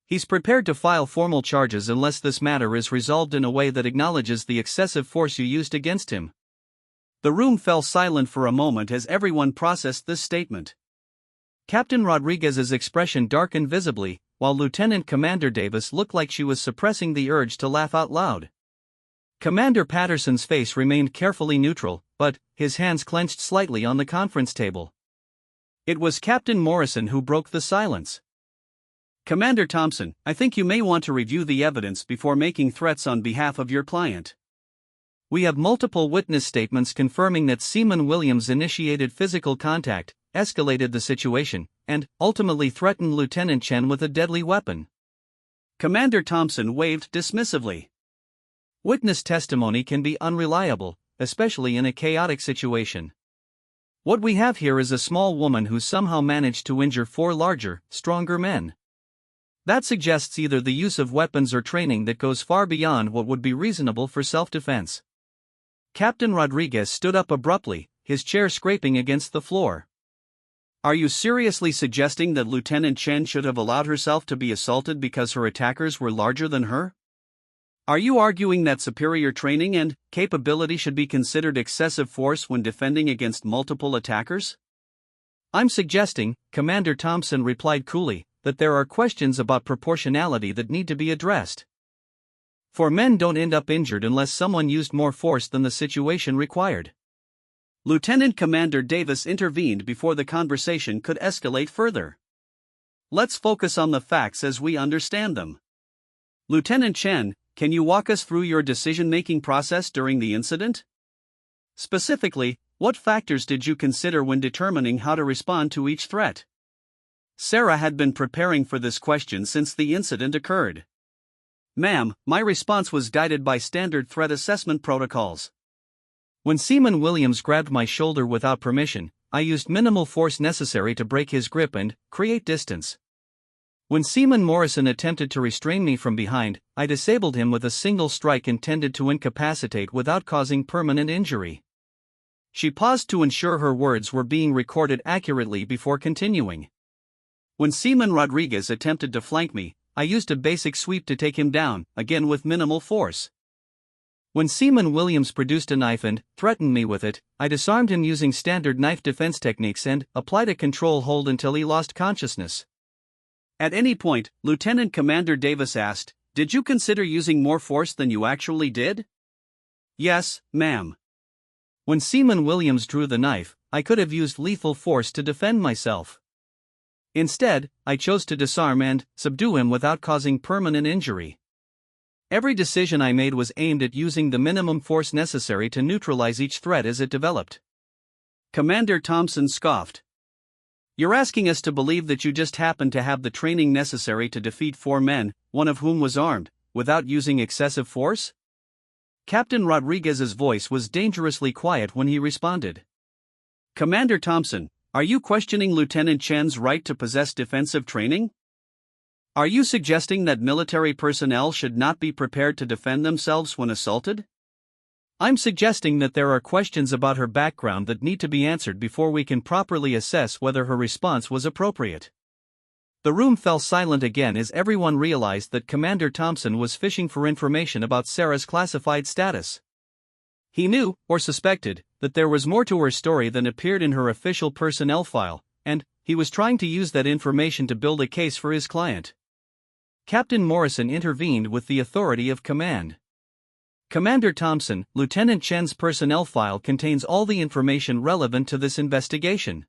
He's prepared to file formal charges unless this matter is resolved in a way that acknowledges the excessive force you used against him." The room fell silent for a moment as everyone processed this statement. Captain Rodriguez's expression darkened visibly, while Lieutenant Commander Davis looked like she was suppressing the urge to laugh out loud. Commander Patterson's face remained carefully neutral, but his hands clenched slightly on the conference table. It was Captain Morrison who broke the silence. "Commander Thompson, I think you may want to review the evidence before making threats on behalf of your client. We have multiple witness statements confirming that Seaman Williams initiated physical contact, escalated the situation, and ultimately threatened Lieutenant Chen with a deadly weapon." Commander Thompson waved dismissively. "Witness testimony can be unreliable, especially in a chaotic situation. What we have here is a small woman who somehow managed to injure 4 larger, stronger men. That suggests either the use of weapons or training that goes far beyond what would be reasonable for self-defense." Captain Rodriguez stood up abruptly, his chair scraping against the floor. "Are you seriously suggesting that Lieutenant Chen should have allowed herself to be assaulted because her attackers were larger than her? Are you arguing that superior training and capability should be considered excessive force when defending against multiple attackers?" "I'm suggesting," Commander Thompson replied coolly, "that there are questions about proportionality that need to be addressed. 4 men don't end up injured unless someone used more force than the situation required." Lieutenant Commander Davis intervened before the conversation could escalate further. Let's focus on the facts as we understand them. Lieutenant Chen, can you walk us through your decision-making process during the incident? Specifically, what factors did you consider when determining how to respond to each threat? Sarah had been preparing for this question since the incident occurred. Ma'am, my response was guided by standard threat assessment protocols. When Seaman Williams grabbed my shoulder without permission, I used minimal force necessary to break his grip and create distance. When Seaman Morrison attempted to restrain me from behind, I disabled him with a single strike intended to incapacitate without causing permanent injury. She paused to ensure her words were being recorded accurately before continuing. When Seaman Rodriguez attempted to flank me, I used a basic sweep to take him down, again with minimal force. When Seaman Williams produced a knife and threatened me with it, I disarmed him using standard knife defense techniques and applied a control hold until he lost consciousness. At any point, Lieutenant Commander Davis asked, "Did you consider using more force than you actually did?" "Yes, ma'am." When Seaman Williams drew the knife, I could have used lethal force to defend myself. Instead, I chose to disarm and subdue him without causing permanent injury. Every decision I made was aimed at using the minimum force necessary to neutralize each threat as it developed. Commander Thompson scoffed. "You're asking us to believe that you just happened to have the training necessary to defeat 4 men, one of whom was armed, without using excessive force?" Captain Rodriguez's voice was dangerously quiet when he responded. "Commander Thompson, are you questioning Lieutenant Chen's right to possess defensive training? Are you suggesting that military personnel should not be prepared to defend themselves when assaulted?" "I'm suggesting that there are questions about her background that need to be answered before we can properly assess whether her response was appropriate." The room fell silent again as everyone realized that Commander Thompson was fishing for information about Sarah's classified status. He knew, or suspected, that there was more to her story than appeared in her official personnel file, and he was trying to use that information to build a case for his client. Captain Morrison intervened with the authority of command. "Commander Thompson, Lieutenant Chen's personnel file contains all the information relevant to this investigation.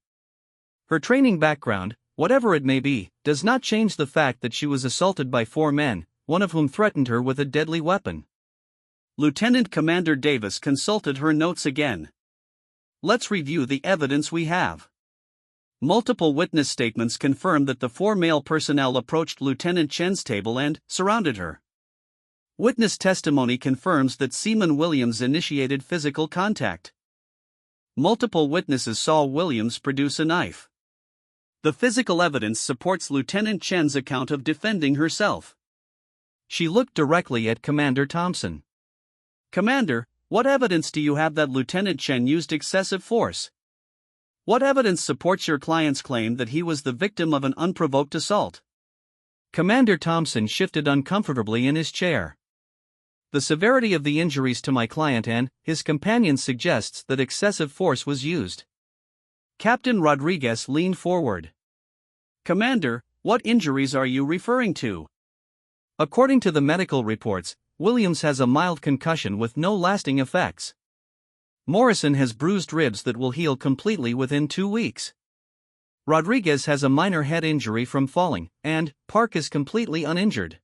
Her training background, whatever it may be, does not change the fact that she was assaulted by 4 men, one of whom threatened her with a deadly weapon." Lieutenant Commander Davis consulted her notes again. "Let's review the evidence we have." Multiple witness statements confirm that the 4 male personnel approached Lieutenant Chen's table and surrounded her. Witness testimony confirms that Seaman Williams initiated physical contact. Multiple witnesses saw Williams produce a knife. The physical evidence supports Lieutenant Chen's account of defending herself. She looked directly at Commander Thompson. "Commander, what evidence do you have that Lieutenant Chen used excessive force? What evidence supports your client's claim that he was the victim of an unprovoked assault?" Commander Thompson shifted uncomfortably in his chair. "The severity of the injuries to my client and his companions suggests that excessive force was used." Captain Rodriguez leaned forward. "Commander, what injuries are you referring to?" "According to the medical reports, Williams has a mild concussion with no lasting effects. Morrison has bruised ribs that will heal completely within 2 weeks. Rodriguez has a minor head injury from falling, and Park is completely uninjured."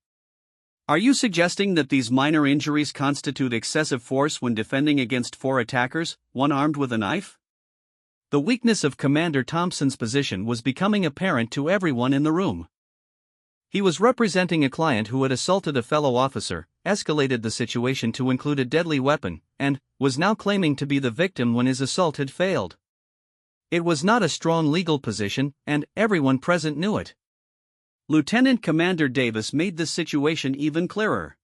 "Are you suggesting that these minor injuries constitute excessive force when defending against 4 attackers, one armed with a knife?" The weakness of Commander Thompson's position was becoming apparent to everyone in the room. He was representing a client who had assaulted a fellow officer, escalated the situation to include a deadly weapon, and was now claiming to be the victim when his assault had failed. It was not a strong legal position, and everyone present knew it. Lieutenant Commander Davis made this situation even clearer.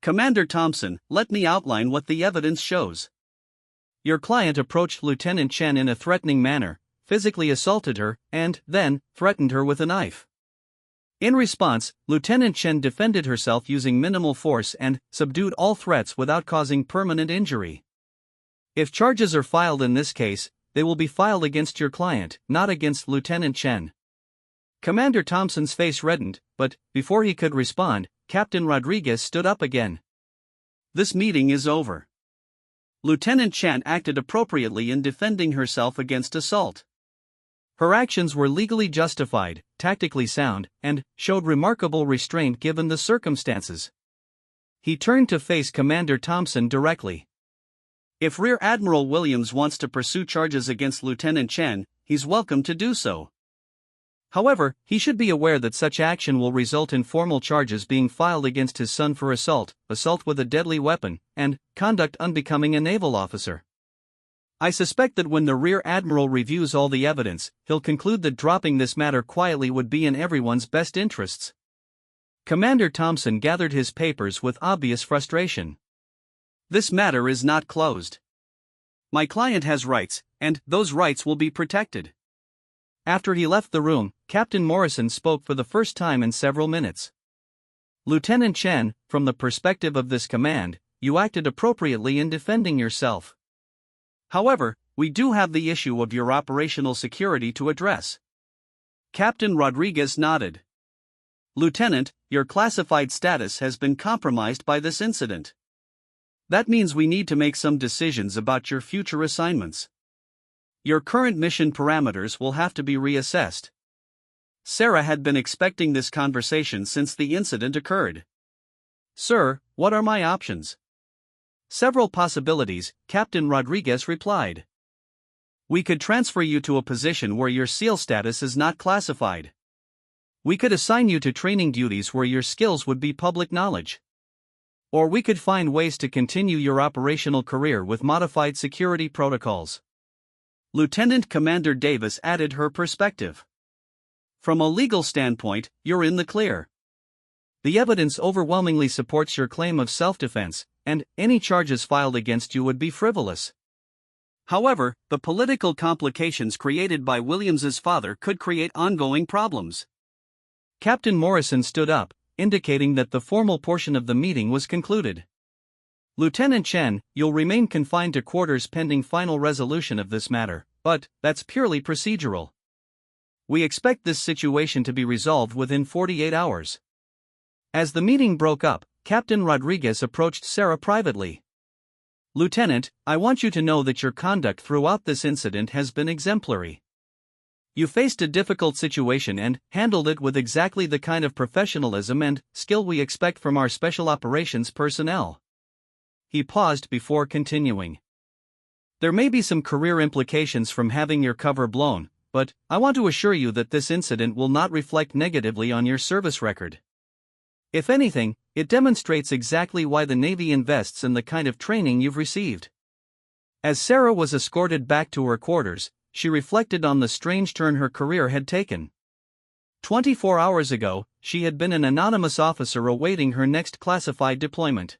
"Commander Thompson, let me outline what the evidence shows. Your client approached Lieutenant Chen in a threatening manner, physically assaulted her, and then threatened her with a knife. In response, Lieutenant Chen defended herself using minimal force and subdued all threats without causing permanent injury. If charges are filed in this case, they will be filed against your client, not against Lieutenant Chen." Commander Thompson's face reddened, but before he could respond, Captain Rodriguez stood up again. "This meeting is over. Lieutenant Chen acted appropriately in defending herself against assault. Her actions were legally justified, tactically sound, and showed remarkable restraint given the circumstances. He turned to face Commander Thompson directly. If Rear Admiral Williams wants to pursue charges against Lieutenant Chen, he's welcome to do so. However, he should be aware that such action will result in formal charges being filed against his son for assault with a deadly weapon, and conduct unbecoming a naval officer. I suspect that when the Rear Admiral reviews all the evidence, he'll conclude that dropping this matter quietly would be in everyone's best interests. Commander Thompson gathered his papers with obvious frustration. This matter is not closed. My client has rights, and those rights will be protected. After he left the room, Captain Morrison spoke for the first time in several minutes. Lieutenant Chen, from the perspective of this command, you acted appropriately in defending yourself. However, we do have the issue of your operational security to address. Captain Rodriguez nodded. Lieutenant, your classified status has been compromised by this incident. That means we need to make some decisions about your future assignments. Your current mission parameters will have to be reassessed. Sarah had been expecting this conversation since the incident occurred. Sir, what are my options? Several possibilities, Captain Rodriguez replied. We could transfer you to a position where your SEAL status is not classified. We could assign you to training duties where your skills would be public knowledge. Or we could find ways to continue your operational career with modified security protocols. Lieutenant Commander Davis added her perspective. From a legal standpoint, you're in the clear. The evidence overwhelmingly supports your claim of self-defense, and any charges filed against you would be frivolous. However, the political complications created by Williams's father could create ongoing problems. Captain Morrison stood up, indicating that the formal portion of the meeting was concluded. Lieutenant Chen, you'll remain confined to quarters pending final resolution of this matter, but that's purely procedural. We expect this situation to be resolved within 48 hours. As the meeting broke up, Captain Rodriguez approached Sarah privately. Lieutenant, I want you to know that your conduct throughout this incident has been exemplary. You faced a difficult situation and handled it with exactly the kind of professionalism and skill we expect from our special operations personnel. He paused before continuing. There may be some career implications from having your cover blown, but I want to assure you that this incident will not reflect negatively on your service record. If anything, it demonstrates exactly why the Navy invests in the kind of training you've received. As Sarah was escorted back to her quarters, she reflected on the strange turn her career had taken. 24 hours ago, she had been an anonymous officer awaiting her next classified deployment.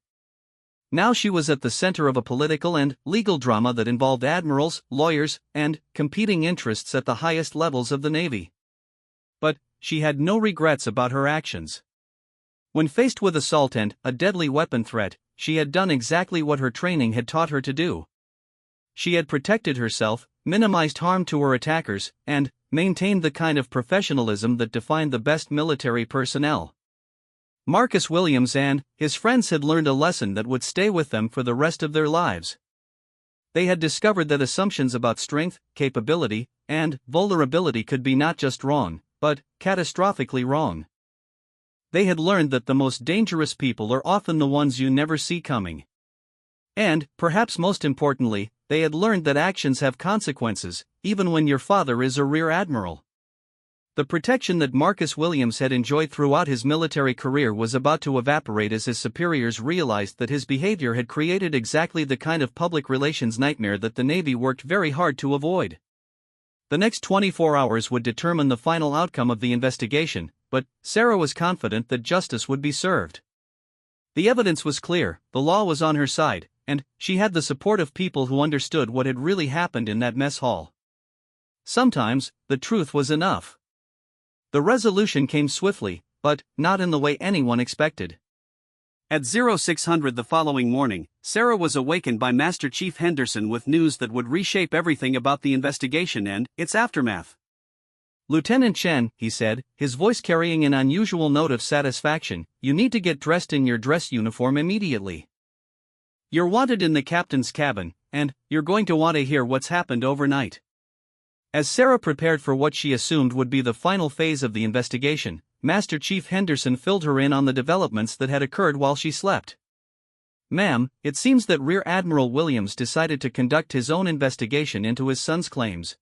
Now she was at the center of a political and legal drama that involved admirals, lawyers, and competing interests at the highest levels of the Navy. But she had no regrets about her actions. When faced with assault and a deadly weapon threat, she had done exactly what her training had taught her to do. She had protected herself, minimized harm to her attackers, and maintained the kind of professionalism that defined the best military personnel. Marcus Williams and his friends had learned a lesson that would stay with them for the rest of their lives. They had discovered that assumptions about strength, capability, and vulnerability could be not just wrong, but catastrophically wrong. They had learned that the most dangerous people are often the ones you never see coming. And, perhaps most importantly, they had learned that actions have consequences, even when your father is a rear admiral. The protection that Marcus Williams had enjoyed throughout his military career was about to evaporate as his superiors realized that his behavior had created exactly the kind of public relations nightmare that the Navy worked very hard to avoid. The next 24 hours would determine the final outcome of the investigation, but Sarah was confident that justice would be served. The evidence was clear, the law was on her side, and she had the support of people who understood what had really happened in that mess hall. Sometimes, the truth was enough. The resolution came swiftly, but not in the way anyone expected. At 0600 the following morning, Sarah was awakened by Master Chief Henderson with news that would reshape everything about the investigation and its aftermath. Lieutenant Chen, he said, his voice carrying an unusual note of satisfaction, you need to get dressed in your dress uniform immediately. You're wanted in the captain's cabin, and you're going to want to hear what's happened overnight. As Sarah prepared for what she assumed would be the final phase of the investigation, Master Chief Henderson filled her in on the developments that had occurred while she slept. "Ma'am, it seems that Rear Admiral Williams decided to conduct his own investigation into his son's claims.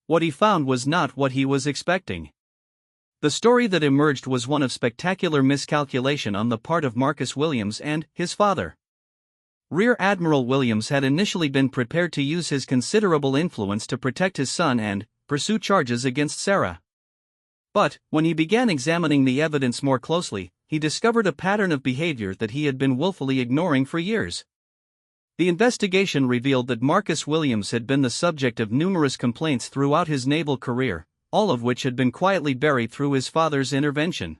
What he found was not what he was expecting. The story that emerged was one of spectacular miscalculation on the part of Marcus Williams and his father. Rear Admiral Williams had initially been prepared to use his considerable influence to protect his son and pursue charges against Sarah. But, when he began examining the evidence more closely, he discovered a pattern of behavior that he had been willfully ignoring for years. The investigation revealed that Marcus Williams had been the subject of numerous complaints throughout his naval career, all of which had been quietly buried through his father's intervention.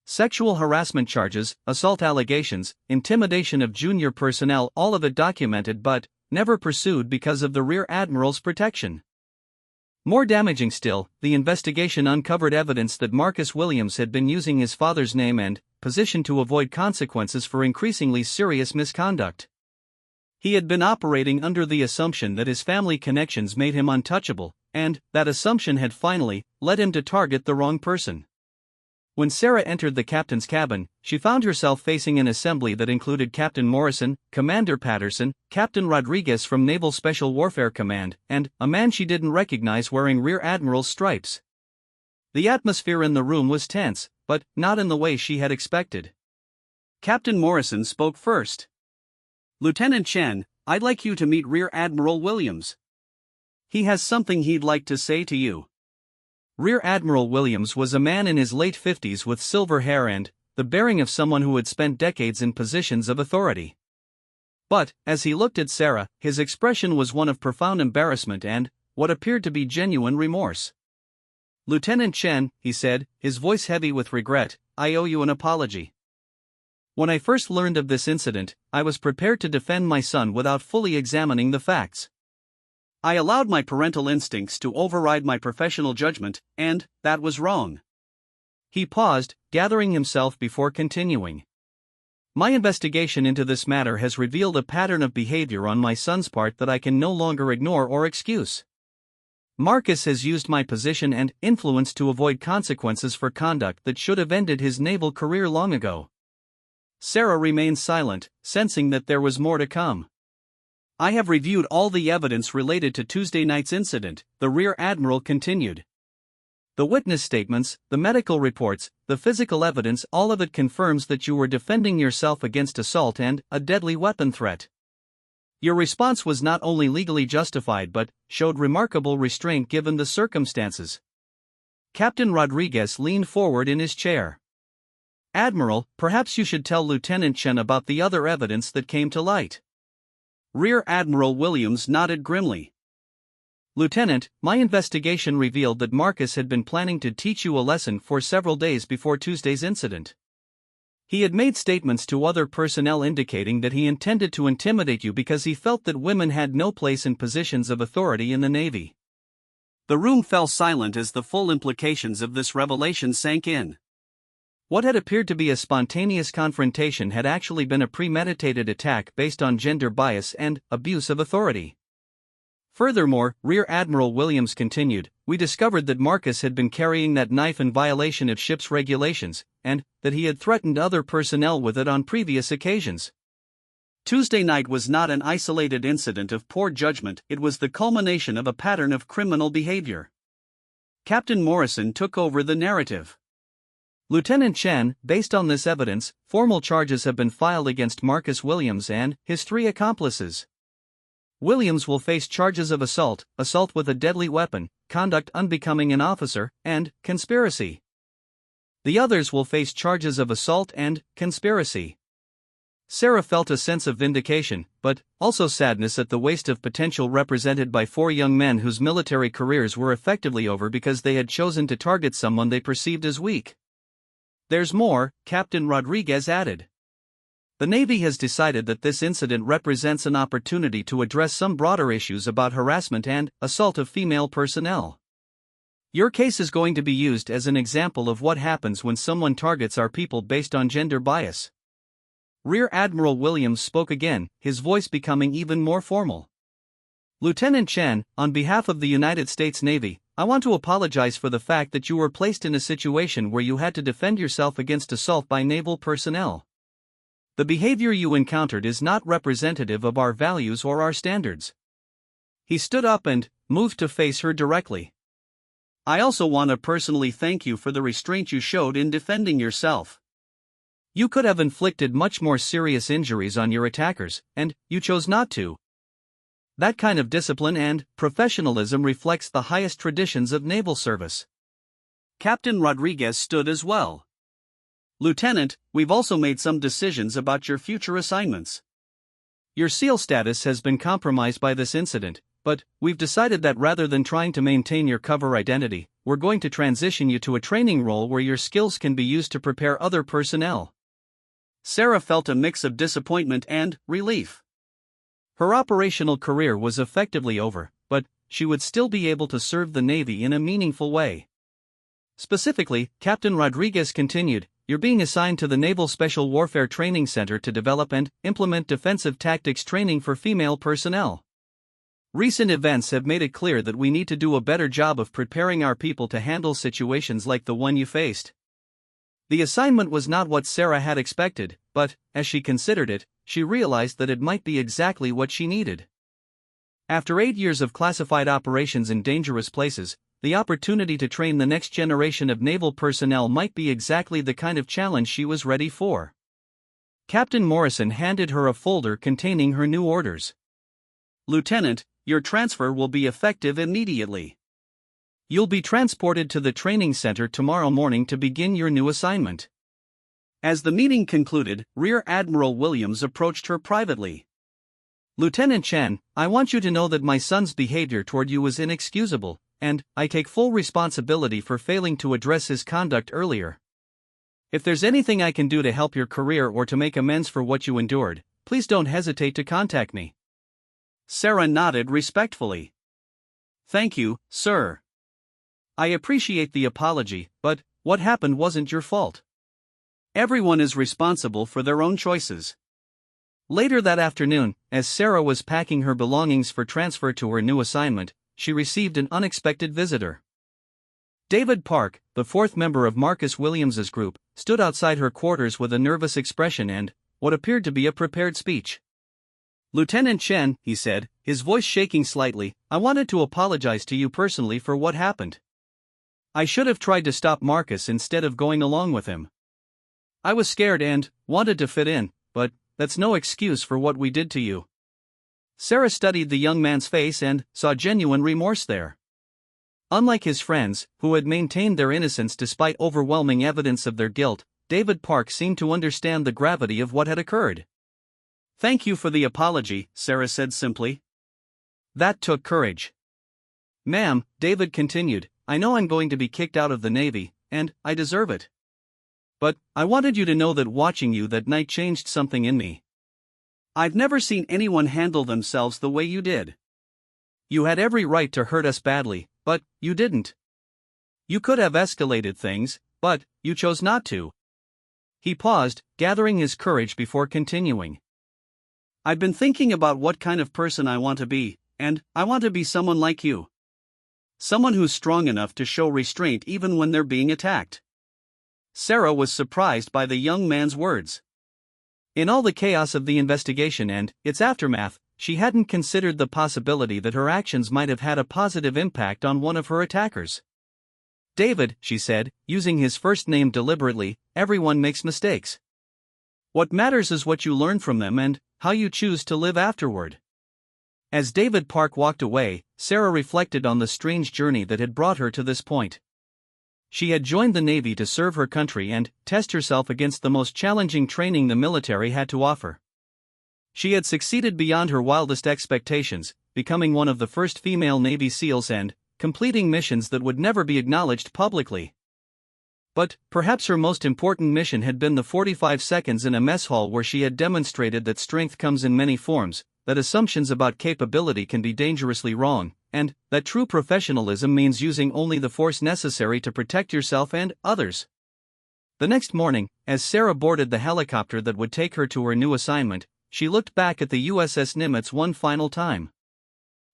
Sexual harassment charges, assault allegations, intimidation of junior personnel, all of it documented but never pursued because of the Rear Admiral's protection. More damaging still, the investigation uncovered evidence that Marcus Williams had been using his father's name and position to avoid consequences for increasingly serious misconduct. He had been operating under the assumption that his family connections made him untouchable, and that assumption had finally led him to target the wrong person. When Sarah entered the captain's cabin, she found herself facing an assembly that included Captain Morrison, Commander Patterson, Captain Rodriguez from Naval Special Warfare Command, and a man she didn't recognize wearing Rear Admiral's stripes. The atmosphere in the room was tense, but not in the way she had expected. Captain Morrison spoke first. "Lieutenant Chen, I'd like you to meet Rear Admiral Williams. He has something he'd like to say to you." Rear Admiral Williams was a man in his late 50s with silver hair and the bearing of someone who had spent decades in positions of authority. But, as he looked at Sarah, his expression was one of profound embarrassment and what appeared to be genuine remorse. "Lieutenant Chen," he said, his voice heavy with regret, "I owe you an apology. When I first learned of this incident, I was prepared to defend my son without fully examining the facts. I allowed my parental instincts to override my professional judgment, and that was wrong." He paused, gathering himself before continuing. "My investigation into this matter has revealed a pattern of behavior on my son's part that I can no longer ignore or excuse. Marcus has used my position and influence to avoid consequences for conduct that should have ended his naval career long ago." Sarah remained silent, sensing that there was more to come. "I have reviewed all the evidence related to Tuesday night's incident," the Rear Admiral continued. "The witness statements, the medical reports, the physical evidence, all of it confirms that you were defending yourself against assault and a deadly weapon threat. Your response was not only legally justified but showed remarkable restraint given the circumstances." Captain Rodriguez leaned forward in his chair. "Admiral, perhaps you should tell Lieutenant Chen about the other evidence that came to light." Rear Admiral Williams nodded grimly. "Lieutenant, my investigation revealed that Marcus had been planning to teach you a lesson for several days before Tuesday's incident. He had made statements to other personnel indicating that he intended to intimidate you because he felt that women had no place in positions of authority in the Navy." The room fell silent as the full implications of this revelation sank in. What had appeared to be a spontaneous confrontation had actually been a premeditated attack based on gender bias and abuse of authority. Furthermore, Rear Admiral Williams continued, "We discovered that Marcus had been carrying that knife in violation of ship's regulations, and that he had threatened other personnel with it on previous occasions. Tuesday night was not an isolated incident of poor judgment, it was the culmination of a pattern of criminal behavior." Captain Morrison took over the narrative. "Lieutenant Chen, based on this evidence, formal charges have been filed against Marcus Williams and his 3 accomplices. Williams will face charges of assault, assault with a deadly weapon, conduct unbecoming an officer, and conspiracy. The others will face charges of assault and conspiracy." Sarah felt a sense of vindication, but also sadness at the waste of potential represented by 4 young men whose military careers were effectively over because they had chosen to target someone they perceived as weak. "There's more," Captain Rodriguez added. "The Navy has decided that this incident represents an opportunity to address some broader issues about harassment and assault of female personnel. Your case is going to be used as an example of what happens when someone targets our people based on gender bias." Rear Admiral Williams spoke again, his voice becoming even more formal. Lieutenant Chen, on behalf of the United States Navy, I want to apologize for the fact that you were placed in a situation where you had to defend yourself against assault by naval personnel. The behavior you encountered is not representative of our values or our standards. He stood up and moved to face her directly. I also want to personally thank you for the restraint you showed in defending yourself. You could have inflicted much more serious injuries on your attackers, and you chose not to. That kind of discipline and professionalism reflects the highest traditions of naval service. Captain Rodriguez stood as well. Lieutenant, we've also made some decisions about your future assignments. Your SEAL status has been compromised by this incident, but we've decided that rather than trying to maintain your cover identity, we're going to transition you to a training role where your skills can be used to prepare other personnel. Sarah felt a mix of disappointment and relief. Her operational career was effectively over, but she would still be able to serve the Navy in a meaningful way. Specifically, Captain Rodriguez continued, "You're being assigned to the Naval Special Warfare Training Center to develop and implement defensive tactics training for female personnel. Recent events have made it clear that we need to do a better job of preparing our people to handle situations like the one you faced." The assignment was not what Sarah had expected, but, as she considered it, she realized that it might be exactly what she needed. After 8 years of classified operations in dangerous places, the opportunity to train the next generation of naval personnel might be exactly the kind of challenge she was ready for. Captain Morrison handed her a folder containing her new orders. "Lieutenant, your transfer will be effective immediately. You'll be transported to the training center tomorrow morning to begin your new assignment." As the meeting concluded, Rear Admiral Williams approached her privately. "Lieutenant Chen, I want you to know that my son's behavior toward you was inexcusable, and I take full responsibility for failing to address his conduct earlier. If there's anything I can do to help your career or to make amends for what you endured, please don't hesitate to contact me." Sarah nodded respectfully. "Thank you, sir. I appreciate the apology, but what happened wasn't your fault. Everyone is responsible for their own choices." Later that afternoon, as Sarah was packing her belongings for transfer to her new assignment, she received an unexpected visitor. David Park, the fourth member of Marcus Williams's group, stood outside her quarters with a nervous expression and what appeared to be a prepared speech. "Lieutenant Chen," he said, his voice shaking slightly, "I wanted to apologize to you personally for what happened. I should have tried to stop Marcus instead of going along with him. I was scared and wanted to fit in, but that's no excuse for what we did to you." Sarah studied the young man's face and saw genuine remorse there. Unlike his friends, who had maintained their innocence despite overwhelming evidence of their guilt, David Park seemed to understand the gravity of what had occurred. "Thank you for the apology," Sarah said simply. "That took courage." "Ma'am," David continued, "I know I'm going to be kicked out of the Navy, and I deserve it. But I wanted you to know that watching you that night changed something in me. I've never seen anyone handle themselves the way you did. You had every right to hurt us badly, but you didn't. You could have escalated things, but you chose not to." He paused, gathering his courage before continuing. "I've been thinking about what kind of person I want to be, and I want to be someone like you. Someone who's strong enough to show restraint even when they're being attacked." Sarah was surprised by the young man's words. In all the chaos of the investigation and its aftermath, she hadn't considered the possibility that her actions might have had a positive impact on one of her attackers. "David," she said, using his first name deliberately, "everyone makes mistakes. What matters is what you learn from them and how you choose to live afterward." As David Park walked away, Sarah reflected on the strange journey that had brought her to this point. She had joined the Navy to serve her country and test herself against the most challenging training the military had to offer. She had succeeded beyond her wildest expectations, becoming one of the first female Navy SEALs and completing missions that would never be acknowledged publicly. But perhaps her most important mission had been the 45 seconds in a mess hall where she had demonstrated that strength comes in many forms, that assumptions about capability can be dangerously wrong, and that true professionalism means using only the force necessary to protect yourself and others. The next morning, as Sarah boarded the helicopter that would take her to her new assignment, she looked back at the USS Nimitz one final time.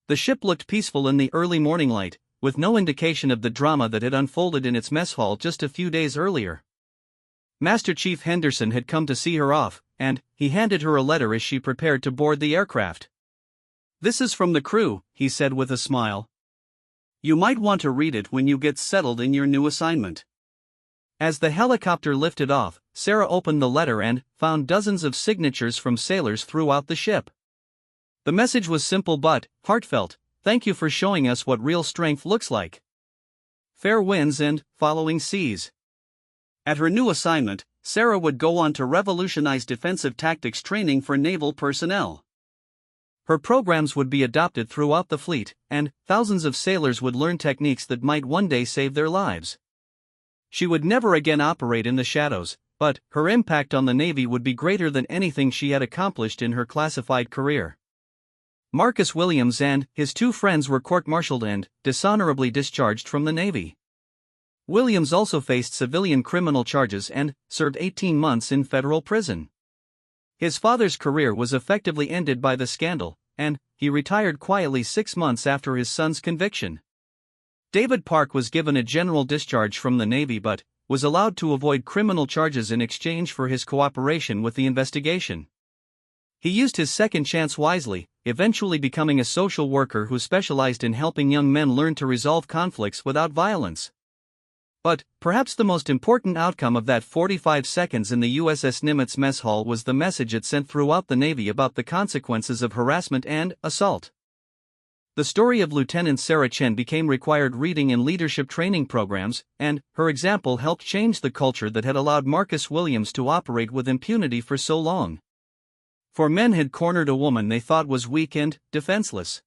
The ship looked peaceful in the early morning light, with no indication of the drama that had unfolded in its mess hall just a few days earlier. Master Chief Henderson had come to see her off, and he handed her a letter as she prepared to board the aircraft. "This is from the crew," he said with a smile. "You might want to read it when you get settled in your new assignment." As the helicopter lifted off, Sarah opened the letter and found dozens of signatures from sailors throughout the ship. The message was simple but heartfelt. "Thank you for showing us what real strength looks like. Fair winds and following seas." At her new assignment, Sarah would go on to revolutionize defensive tactics training for naval personnel. Her programs would be adopted throughout the fleet, and thousands of sailors would learn techniques that might one day save their lives. She would never again operate in the shadows, but her impact on the Navy would be greater than anything she had accomplished in her classified career. Marcus Williams and his two friends were court-martialed and dishonorably discharged from the Navy. Williams also faced civilian criminal charges and served 18 months in federal prison. His father's career was effectively ended by the scandal, and he retired quietly 6 months after his son's conviction. David Park was given a general discharge from the Navy but was allowed to avoid criminal charges in exchange for his cooperation with the investigation. He used his second chance wisely, eventually becoming a social worker who specialized in helping young men learn to resolve conflicts without violence. But perhaps the most important outcome of that 45 seconds in the USS Nimitz mess hall was the message it sent throughout the Navy about the consequences of harassment and assault. The story of Lieutenant Sarah Chen became required reading in leadership training programs, and her example helped change the culture that had allowed Marcus Williams to operate with impunity for so long. For men had cornered a woman they thought was weak and defenseless.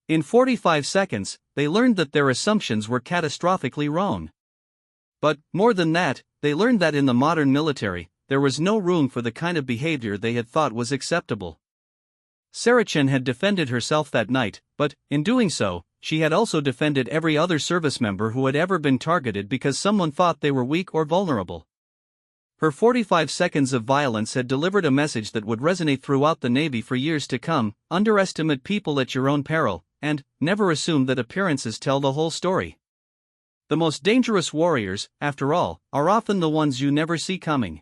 In 45 seconds, they learned that their assumptions were catastrophically wrong. But, more than that, they learned that in the modern military, there was no room for the kind of behavior they had thought was acceptable. Sarah Chen had defended herself that night, but, in doing so, she had also defended every other service member who had ever been targeted because someone thought they were weak or vulnerable. Her 45 seconds of violence had delivered a message that would resonate throughout the Navy for years to come: underestimate people at your own peril, and never assume that appearances tell the whole story. The most dangerous warriors, after all, are often the ones you never see coming.